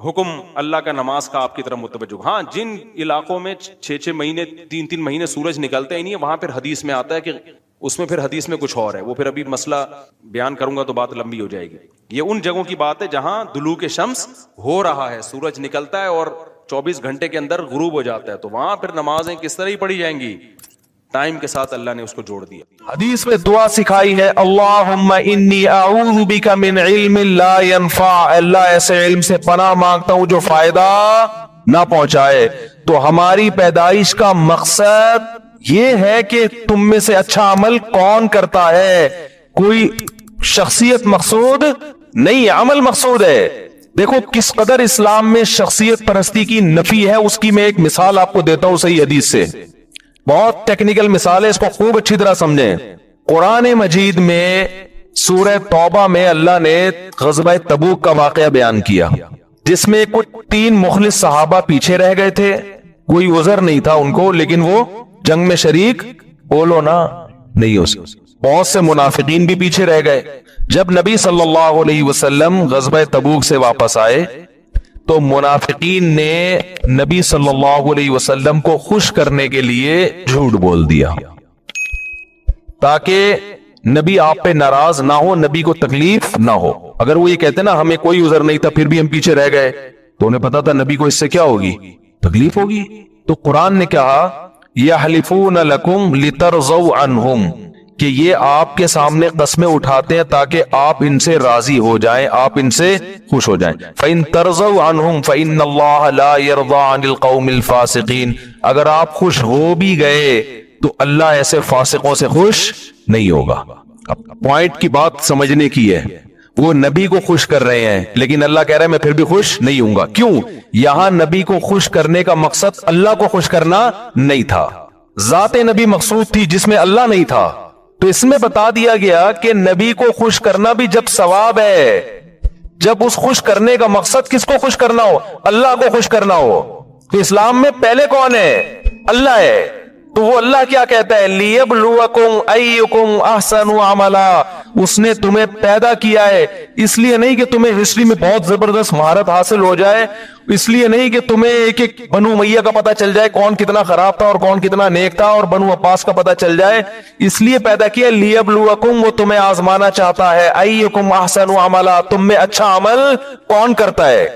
حکم اللہ کا نماز کا آپ کی طرف متوجہ. ہاں, جن علاقوں میں 6 مہینے 3 مہینے سورج نکلتا ہی نہیں ہے, وہاں پھر حدیث میں آتا ہے کہ اس میں پھر حدیث میں کچھ اور ہے, وہ پھر ابھی مسئلہ بیان کروں گا تو بات لمبی ہو جائے گی. یہ ان جگہوں کی بات ہے جہاں دلوک شمس ہو رہا ہے, سورج نکلتا ہے اور 24 گھنٹے کے اندر غروب ہو جاتا ہے, تو وہاں پھر نمازیں کس طرح ہی پڑھی جائیں گی؟ ٹائم کے ساتھ اللہ نے اس کو جوڑ دیا. حدیث میں دعا سکھائی ہے, اللہم انی اعوذ بک من علم لا ينفع, اللہ ایسے علم سے پناہ مانگتا ہوں جو فائدہ نہ پہنچائے. تو ہماری پیدائش کا مقصد یہ ہے کہ تم میں سے اچھا عمل کون کرتا ہے, کوئی شخصیت مقصود نہیں, عمل مقصود ہے. دیکھو کس قدر اسلام میں شخصیت پرستی کی نفی ہے, اس کی میں ایک مثال آپ کو دیتا ہوں صحیح حدیث سے. بہت ٹیکنیکل مثال ہے, اس کو خوب اچھی طرح سمجھیں. قرآن مجید میں سورہ توبہ میں اللہ نے غزوہ تبوک کا واقعہ بیان کیا, جس میں کچھ 3 مخلص صحابہ پیچھے رہ گئے تھے. کوئی عذر نہیں تھا ان کو, لیکن وہ جنگ میں شریک بولو نا نہیں ہو سکتے. بہت سے منافقین بھی پیچھے رہ گئے. جب نبی صلی اللہ علیہ وسلم غزوہ تبوک سے واپس آئے تو منافقین نے نبی صلی اللہ علیہ وسلم کو خوش کرنے کے لیے جھوٹ بول دیا, تاکہ نبی آپ پہ ناراض نہ ہو, نبی کو تکلیف نہ ہو. اگر وہ یہ کہتے نا ہمیں کوئی عذر نہیں تھا پھر بھی ہم پیچھے رہ گئے, تو انہیں پتا تھا نبی کو اس سے کیا ہوگی؟ تکلیف ہوگی. تو قرآن نے کہا یحلفون لکم لترضوا عنہم, کہ یہ آپ کے سامنے قسمیں اٹھاتے ہیں تاکہ آپ ان سے راضی ہو جائیں, آپ ان سے خوش ہو جائیں. فَإِن تَرْضَوْا عَنْهُمْ فَإِنَّ اللَّهَ لَا يَرْضَى عَنِ الْقَوْمِ الْفَاسِقِينَ, اگر آپ خوش ہو بھی گئے تو اللہ ایسے فاسقوں سے خوش نہیں ہوگا. پوائنٹ کی بات سمجھنے کی ہے, وہ نبی کو خوش کر رہے ہیں, لیکن اللہ کہہ رہا ہے میں پھر بھی خوش نہیں ہوں گا. کیوں؟ یہاں نبی کو خوش کرنے کا مقصد اللہ کو خوش کرنا نہیں تھا, ذات نبی مقصود تھی جس میں اللہ نہیں تھا. تو اس میں بتا دیا گیا کہ نبی کو خوش کرنا بھی جب ثواب ہے, جب اس خوش کرنے کا مقصد کس کو خوش کرنا ہو؟ اللہ کو خوش کرنا ہو. تو اسلام میں پہلے کون ہے؟ اللہ ہے. تو وہ اللہ کیا کہتا ہے؟ لیبلوکم ایکم احسن عملا, اس نے تمہیں پیدا کیا ہے اس لیے نہیں کہ تمہیں ہسٹری میں بہت زبردست مہارت حاصل ہو جائے, اس لیے نہیں کہ تمہیں ایک ایک بنو امیہ کا پتہ چل جائے کون کتنا خراب تھا اور کون کتنا نیک تھا, اور بنو عباس کا پتہ چل جائے, اس لیے پیدا کیا لیبلوکم, وہ تمہیں آزمانا چاہتا ہے. ایکم احسن عملا, تم میں اچھا عمل کون کرتا ہے.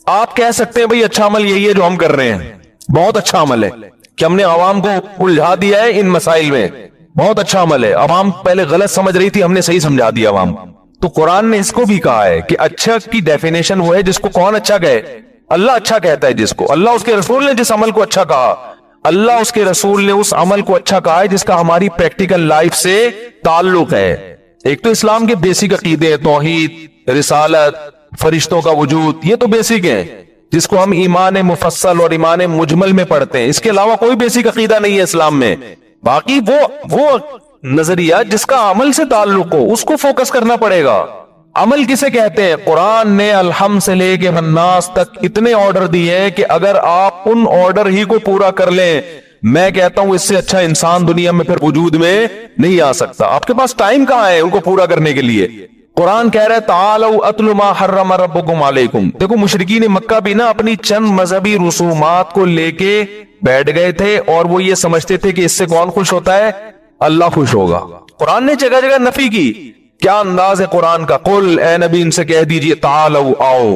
آپ کہہ سکتے ہیں بھئی اچھا عمل یہی ہے جو ہم کر رہے ہیں, بہت اچھا عمل ہے کہ ہم نے عوام کو الجھا دیا ہے ان مسائل میں, بہت اچھا عمل ہے. عوام پہلے غلط سمجھ رہی تھی, ہم نے صحیح سمجھا دیا عوام. تو قرآن نے اس کو بھی کہا ہے کہ اچھا کی ڈیفینیشن وہ ہے جس کو کون اچھا کہے. اللہ اچھا کہتا ہے جس کو, اللہ اس کے رسول نے جس عمل کو اچھا کہا, اللہ اس کے رسول نے اس عمل کو اچھا کہا ہے جس کا ہماری پریکٹیکل لائف سے تعلق ہے. ایک تو اسلام کے بیسک عقیدے, توحید, رسالت, فرشتوں کا وجود, یہ تو بیسک ہے جس کو ہم ایمان مفصل اور ایمان مجمل میں پڑھتے ہیں. اس کے علاوہ کوئی بیسک عقیدہ نہیں ہے اسلام میں. باقی وہ نظریہ جس کا عمل سے تعلق ہو اس کو فوکس کرنا پڑے گا. عمل کسے کہتے ہیں؟ قرآن نے الحم سے لے کے الناس تک اتنے آرڈر دیے ہیں کہ اگر آپ ان آرڈر ہی کو پورا کر لیں, میں کہتا ہوں اس سے اچھا انسان دنیا میں پھر وجود میں نہیں آ سکتا. آپ کے پاس ٹائم کہاں ہے ان کو پورا کرنے کے لیے؟ قرآن کہہ رہا ہے تعالوا اتل ما حرم ربکم علیکم. دیکھو مشرکین مکہ بھی نا اپنی چند مذہبی رسومات کو لے کے بیٹھ گئے تھے, اور وہ یہ سمجھتے تھے کہ اس سے کون خوش ہوتا ہے؟ اللہ خوش ہوگا. قرآن نے جگہ جگہ نفی کی. کیا انداز ہے قرآن کا؟ قل, اے نبی ان سے کہہ دیجئے تعالوا, آؤ,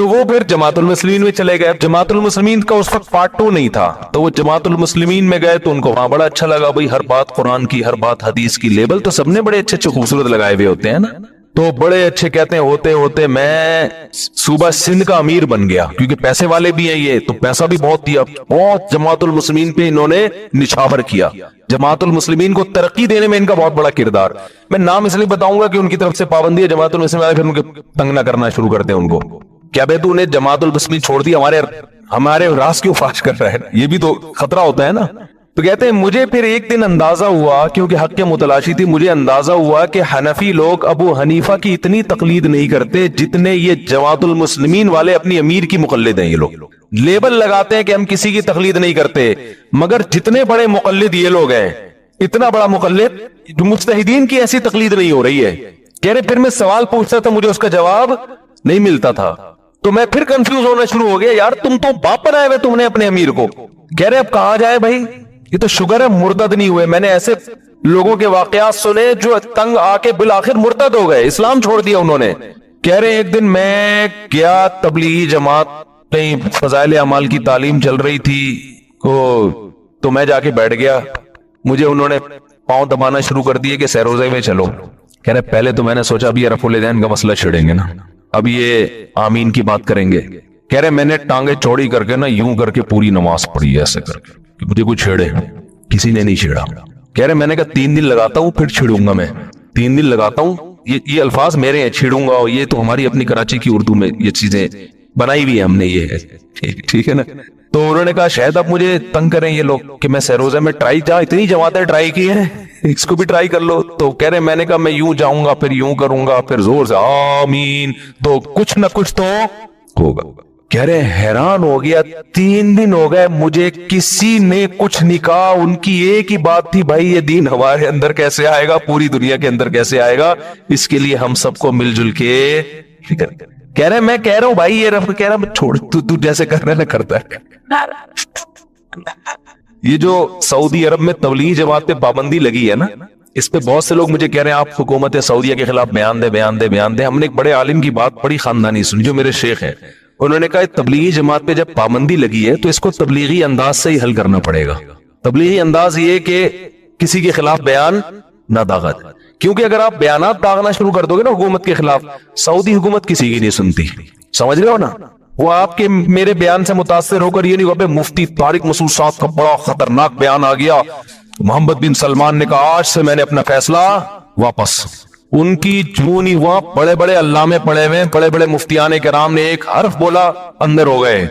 تو وہ پھر جماعت المسلمین میں چلے گئے. اب جماعت المسلمین کا اس وقت پارٹ 2 نہیں تھا, تو وہ جماعت المسلمین میں گئے تو ان کو وہاں بڑا اچھا لگا. بھائی ہر بات قرآن کی, ہر بات حدیث کی, لیبل تو سب نے بڑے اچھے اچھے خوبصورت لگائے ہوئے ہوتے ہیں نا, تو بڑے اچھے کہتے ہیں ہوتے ہوتے میں صوبہ سندھ کا امیر بن گیا, کیونکہ پیسے والے بھی ہیں یہ, تو پیسہ بھی بہت دیا, بہت جماعت المسلمین پہ انہوں نے نچھاور کیا. جماعت المسلمین کو ترقی دینے میں ان کا بہت بڑا کردار. میں نام اس لیے بتاؤں گا کہ ان کی طرف سے پابندی ہے جماعت المسلمین والے, پھر ان کے تنگ نہ کرنا شروع کرتے ہیں ان کو, کیا بھائی تو نے جماعت المسلمین چھوڑ دی, ہمارے راز کیوں فاش کر رہا ہے, یہ بھی تو خطرہ ہوتا ہے نا. تو کہتے ہیں مجھے پھر ایک دن اندازہ ہوا, کیونکہ حق کے متلاشی تھی, مجھے اندازہ ہوا کہ حنفی لوگ ابو حنیفہ کی اتنی تقلید نہیں کرتے جتنے یہ جماعت المسلمین والے اپنی امیر کی مقلد ہیں. یہ لوگ لیبل لگاتے ہیں کہ ہم کسی کی تقلید نہیں کرتے, مگر جتنے بڑے مقلد یہ لوگ ہیں, اتنا بڑا مقلد جو مجتہدین کی ایسی تقلید نہیں ہو رہی ہے. کہہ رہے پھر میں سوال پوچھتا تھا, مجھے اس کا جواب نہیں ملتا تھا, تو میں پھر کنفیوز ہونا شروع ہو گیا, یار تم تو باپ بنائے ہوئے تم نے اپنے امیر کو. کہہ رہے اب کہاں جائے بھائی, یہ تو شگر ہے مرتد نہیں ہوئے. میں نے ایسے لوگوں کے واقعات سنے جو تنگ آ کے بالآخر مرتد ہو گئے, اسلام چھوڑ دیا انہوں نے. کہہ رہے ایک دن میں گیا تبلیغی جماعت, کہیں فضائل اعمال کی تعلیم چل رہی تھی, تو میں جا کے بیٹھ گیا. مجھے انہوں نے پاؤں دبانا شروع کر دیے کہ سیروزے میں چلو. کہہ رہے پہلے تو میں نے سوچا ابھی رفع الیدین کا مسئلہ چھڑیں گے نا, اب یہ آمین کی بات کریں گے. کہہ رہے میں نے ٹانگیں چوڑی کر کے نا یوں کر کے پوری نماز پڑھی ایسے کر کے کہ مجھے کوئی چھیڑے, کسی نے نہیں چھیڑا. کہہ رہے میں نے کہا 3 دن لگاتا ہوں پھر چھیڑوں گا, میں 3 دن لگاتا ہوں, یہ الفاظ میرے ہیں, چھیڑوں گا. یہ تو ہماری اپنی کراچی کی اردو میں یہ چیزیں بنائی ہوئی ہیں ہم نے, یہ ہے ٹھیک ہے نا. تو انہوں نے کہا شاید اب مجھے تنگ کریں یہ لوگ کہ میں سیروزے میں ٹرائی, جہاں اتنی جماعتیں ٹرائی کی ہیں اس کو بھی ٹرائی کر لو. تو کہہ رہے میں نے کہا میں یوں جاؤں گا پھر یوں کروں گا پھر زور سے آمین, تو کچھ نہ کچھ تو ہوگا. کہہ رہے حیران ہو گیا, 3 دن ہو گئے مجھے کسی نے کچھ نہیں کہا. ان کی ایک ہی بات تھی, بھائی یہ دین ہمارے اندر کیسے آئے گا, پوری دنیا کے اندر کیسے آئے گا, اس کے لیے ہم سب کو مل جل کے فکر. کہہ رہے میں کہہ رہا ہوں بھائی یہ رب, کہہ رہا چھوڑ تو جیسے کر رہے نا کرتا ہے. یہ جو سعودی عرب میں تبلیغی جماعت پہ پابندی لگی ہے نا, اس پہ بہت سے لوگ مجھے کہہ رہے ہیں آپ حکومت سعودیہ کے خلاف بیان دے. ہم نے ایک بڑے عالم کی بات بڑی خاندانی سنی جو میرے شیخ ہیں, انہوں نے کہا تبلیغی جماعت پہ جب پابندی لگی ہے تو اس کو تبلیغی انداز سے ہی حل کرنا پڑے گا. تبلیغی انداز یہ کہ کسی کے خلاف بیان نہ داغت, کیونکہ اگر آپ بیانات داغنا شروع کر دو گے نا حکومت کے خلاف, سعودی حکومت کسی کی نہیں سنتی, سمجھ رہے ہو نا. وہ آپ کے میرے بیان سے متاثر ہو کر یہ نہیں کہ مفتی طارق مسعود صاحب کا بڑا خطرناک بیان آ گیا, محمد بن سلمان نے کہا آج سے میں نے اپنا فیصلہ واپس. ان کی جونی وہاں بڑے بڑے علامے پڑے ہوئے, بڑے بڑے مفتیان کرام نے ایک حرف بولا اندر ہو گئے.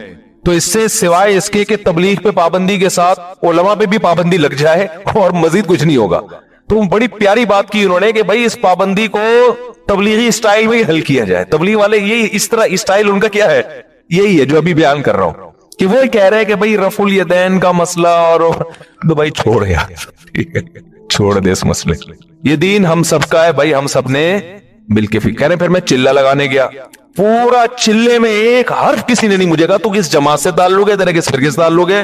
تو اس سے سوائے اس کے کہ تبلیغ پہ پابندی کے ساتھ علماء پہ بھی پابندی لگ جائے اور مزید کچھ نہیں ہوگا. تو بڑی پیاری بات کی انہوں نے کہ بھائی اس پابندی کو تبلیغی اسٹائل میں حل کیا جائے. تبلیغ والے یہ اس طرح اسٹائل ان کا کیا ہے, یہی ہے جو ابھی بیان کر رہا ہوں, کہ وہ کہہ رہے ہیں کہ بھائی رفع الیدین کا مسئلہ اور تو بھائی چھوڑ یار, چھوڑ دے اس مسئلے. یہ دین ہم سب کا ہے بھائی, ہم سب نے مل کے کہہ رہے. پھر میں چلہ لگانے گیا, پورا چلے میں ایک حرف کسی نے نہیں مجھے کہا تو کس جماعت سے تعلق ہے, تیرے کس فرقے سے تعلق ہے.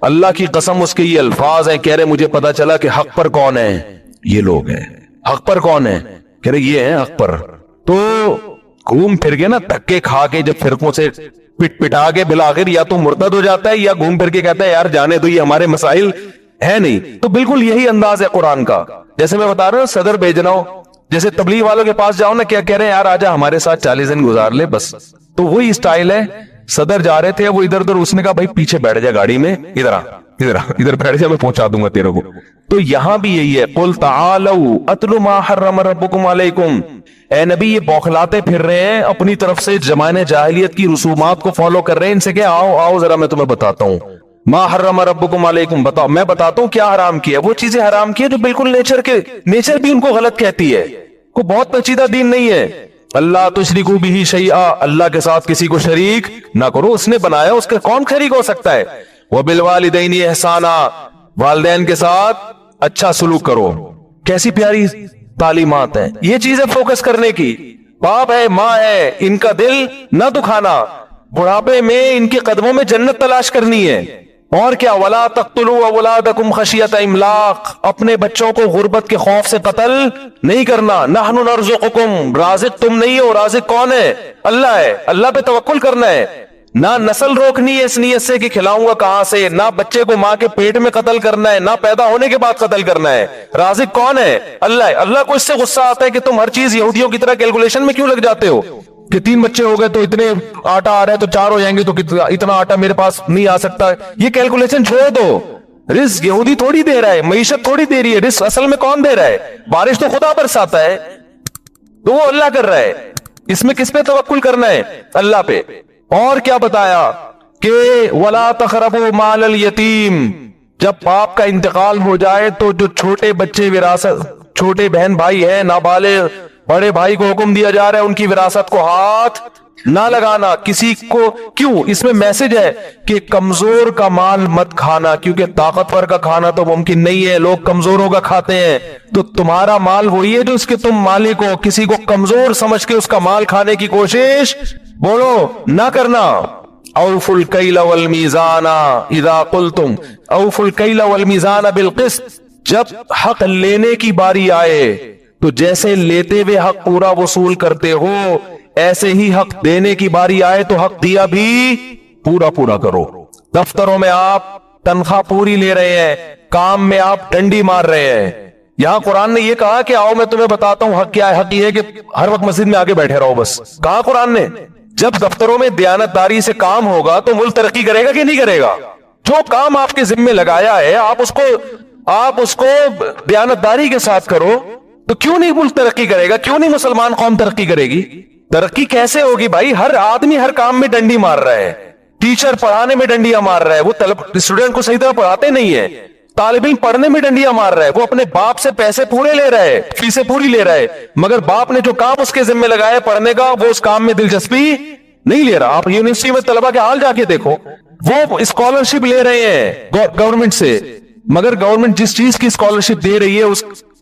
اللہ کی قسم اس کے یہ الفاظ ہیں. کہہ رہے مجھے پتا چلا کہ حق پر کون ہے, یہ لوگ ہیں. حق پر کون ہے, کہہ رہے یہ ہیں حق پر. تو گھوم پھر کے نا دھکے کھا کے جب فرقوں سے پٹ پٹا کے بالآخر یا تو مرتد ہو جاتا ہے یا گھوم پھر کے کہتا ہے یار جانے تو یہ ہمارے مسائل ہے نہیں. تو بالکل یہی انداز ہے قرآن کا. جیسے میں بتا رہا ہوں صدر بھیجنا ہو, جیسے تبلیغ والوں کے پاس جاؤ نا, کیا کہہ رہے ہیں یار آجا ہمارے ساتھ 40 دن گزار لے بس. تو وہی اسٹائل ہے. صدر جا رہے تھے, وہ ادھر ادھر, اس نے کہا بھائی پیچھے بیٹھ جا گاڑی میں, ادھر بیٹھ جا, میں پہنچا دوں گا تیرے کو. تو یہاں بھی یہی ہے, قل تعالوا اتل ما حرم ربکم علیکم. اے نبی یہ بوکھلاتے پھر رہے ہیں اپنی طرف سے, زمانے جاہلیت کی رسومات کو فالو کر رہے ہیں. ان سے کہ آؤ ذرا میں تمہیں بتاتا ہوں. ما حرم ربکم علیکم, بتاؤ میں بتاتا ہوں کیا حرام کیا. وہ چیزیں حرام کی جو بالکل نیچر بھی ان کو غلط کہتی ہے, کو بہت پیچیدہ دین نہیں ہے. اللہ تشرکوا بہ شیئا, اللہ کے ساتھ کسی کو شریک نہ کرو. اس نے بنایا, اس کا کون شریک ہو سکتا ہے. وبالوالدین احسانا, والدین کے ساتھ اچھا سلوک کرو. کیسی پیاری تعلیمات ہیں. یہ چیزیں فوکس کرنے کی. باپ ہے, ماں ہے, ان کا دل نہ دکھانا. بڑھاپے میں ان کے قدموں میں جنت تلاش کرنی ہے. اور کیا ولا تقتلوا اولادکم خشیۃ املاق، اپنے بچوں کو غربت کے خوف سے قتل نہیں کرنا. نحن نرزقکم، رازق تم نہیں ہو، رازق کون ہے؟ اللہ ہے. اللہ پہ توکل کرنا ہے. نہ نسل روکنی ہے اس نیت سے کہ کھلاؤں گا کہاں سے، نہ بچے کو ماں کے پیٹ میں قتل کرنا ہے، نہ پیدا ہونے کے بعد قتل کرنا ہے. رازق کون ہے؟ اللہ ہے. اللہ کو اس سے غصہ آتا ہے کہ تم ہر چیز یہودیوں کی طرح کیلکولیشن میں کیوں لگ جاتے ہو کہ 3 بچے ہو گئے تو اتنے آٹا آ رہا ہے تو 4 ہو جائیں گے تو اتنا آٹا میرے پاس نہیں آ سکتا. یہ کیلکولیشن چھوڑ دو. رزق یہودی تھوڑی دے رہا ہے، معیشت تھوڑی دے رہی ہے. رزق اصل میں کون دے رہا ہے؟ بارش تو خدا برساتا ہے، تو وہ اللہ کر رہا ہے. اس میں کس پہ توکل کرنا ہے؟ اللہ پہ. اور کیا بتایا کہ ولا تقربوا مال الیتیم، جب باپ کا انتقال ہو جائے تو جو چھوٹے بچے وراثت، چھوٹے بہن بھائی ہیں نابالغ، بڑے بھائی کو حکم دیا جا رہا ہے ان کی وراثت کو ہاتھ نہ لگانا کسی کو. کیوں؟ اس میں میسج ہے کہ کمزور کا مال مت کھانا، کیونکہ طاقتور کا کھانا تو ممکن نہیں ہے، لوگ کمزوروں کا کھاتے ہیں. تو تمہارا مال وہی ہے جو اس کے تم مالک ہو. کسی کو کمزور سمجھ کے اس کا مال کھانے کی کوشش بولو نہ کرنا. اوفوا الکیل والمیزان اذا قلتم، اوفوا الکیل والمیزان بالقسط، جب حق لینے کی باری آئے تو جیسے لیتے ہوئے حق پورا وصول کرتے ہو، ایسے ہی حق دینے کی باری آئے تو حق دیا بھی پورا کرو. دفتروں میں آپ تنخواہ پوری لے رہے ہیں، کام میں آپ ڈنڈی مار رہے ہیں. یہاں قرآن نے یہ کہا کہ آؤ میں تمہیں بتاتا ہوں حق کیا ہے. حق یہ ہے کہ ہر وقت مسجد میں آگے بیٹھے رہو بس. کہا قرآن نے جب دفتروں میں دیانتداری سے کام ہوگا تو ملک ترقی کرے گا کہ نہیں کرے گا؟ جو کام آپ کے ذمہ لگایا ہے آپ اس کو دیانتداری کے ساتھ کرو تو کیوں نہیں ملک ترقی کرے گا؟ کیوں نہیں مسلمان قوم ترقی کرے گی؟ ترقی کیسے ہوگی بھائی؟ ہر آدمی ہر کام میں ڈنڈی مار رہا ہے. ٹیچر پڑھانے میں ڈنڈیاں مار رہا ہے، وہ اسٹوڈنٹ کو صحیح طرح پڑھاتے نہیں ہے. طالب علم پڑھنے میں ڈنڈیاں مار رہا ہے، وہ اپنے باپ سے پیسے پورے لے رہا ہے، فیسیں پوری لے رہا ہے، مگر باپ نے جو کام اس کے ذمہ لگایا پڑھنے کا وہ اس کام میں دلچسپی نہیں لے رہا. آپ یونیورسٹی میں طلبہ کے حال جا کے دیکھو، وہ اسکالرشپ لے رہے ہیں گورنمنٹ سے، مگر گورنمنٹ جس چیز کی اسکالرشپ دے رہی ہے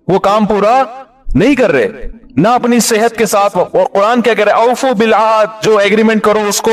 وہ کام پورا نہیں کر رہے. نہ اپنی صحت کے ساتھ. اور قرآن کیا کہہ رہا ہے؟ اوفوا بالعہد، جو ایگریمنٹ کرو اس کو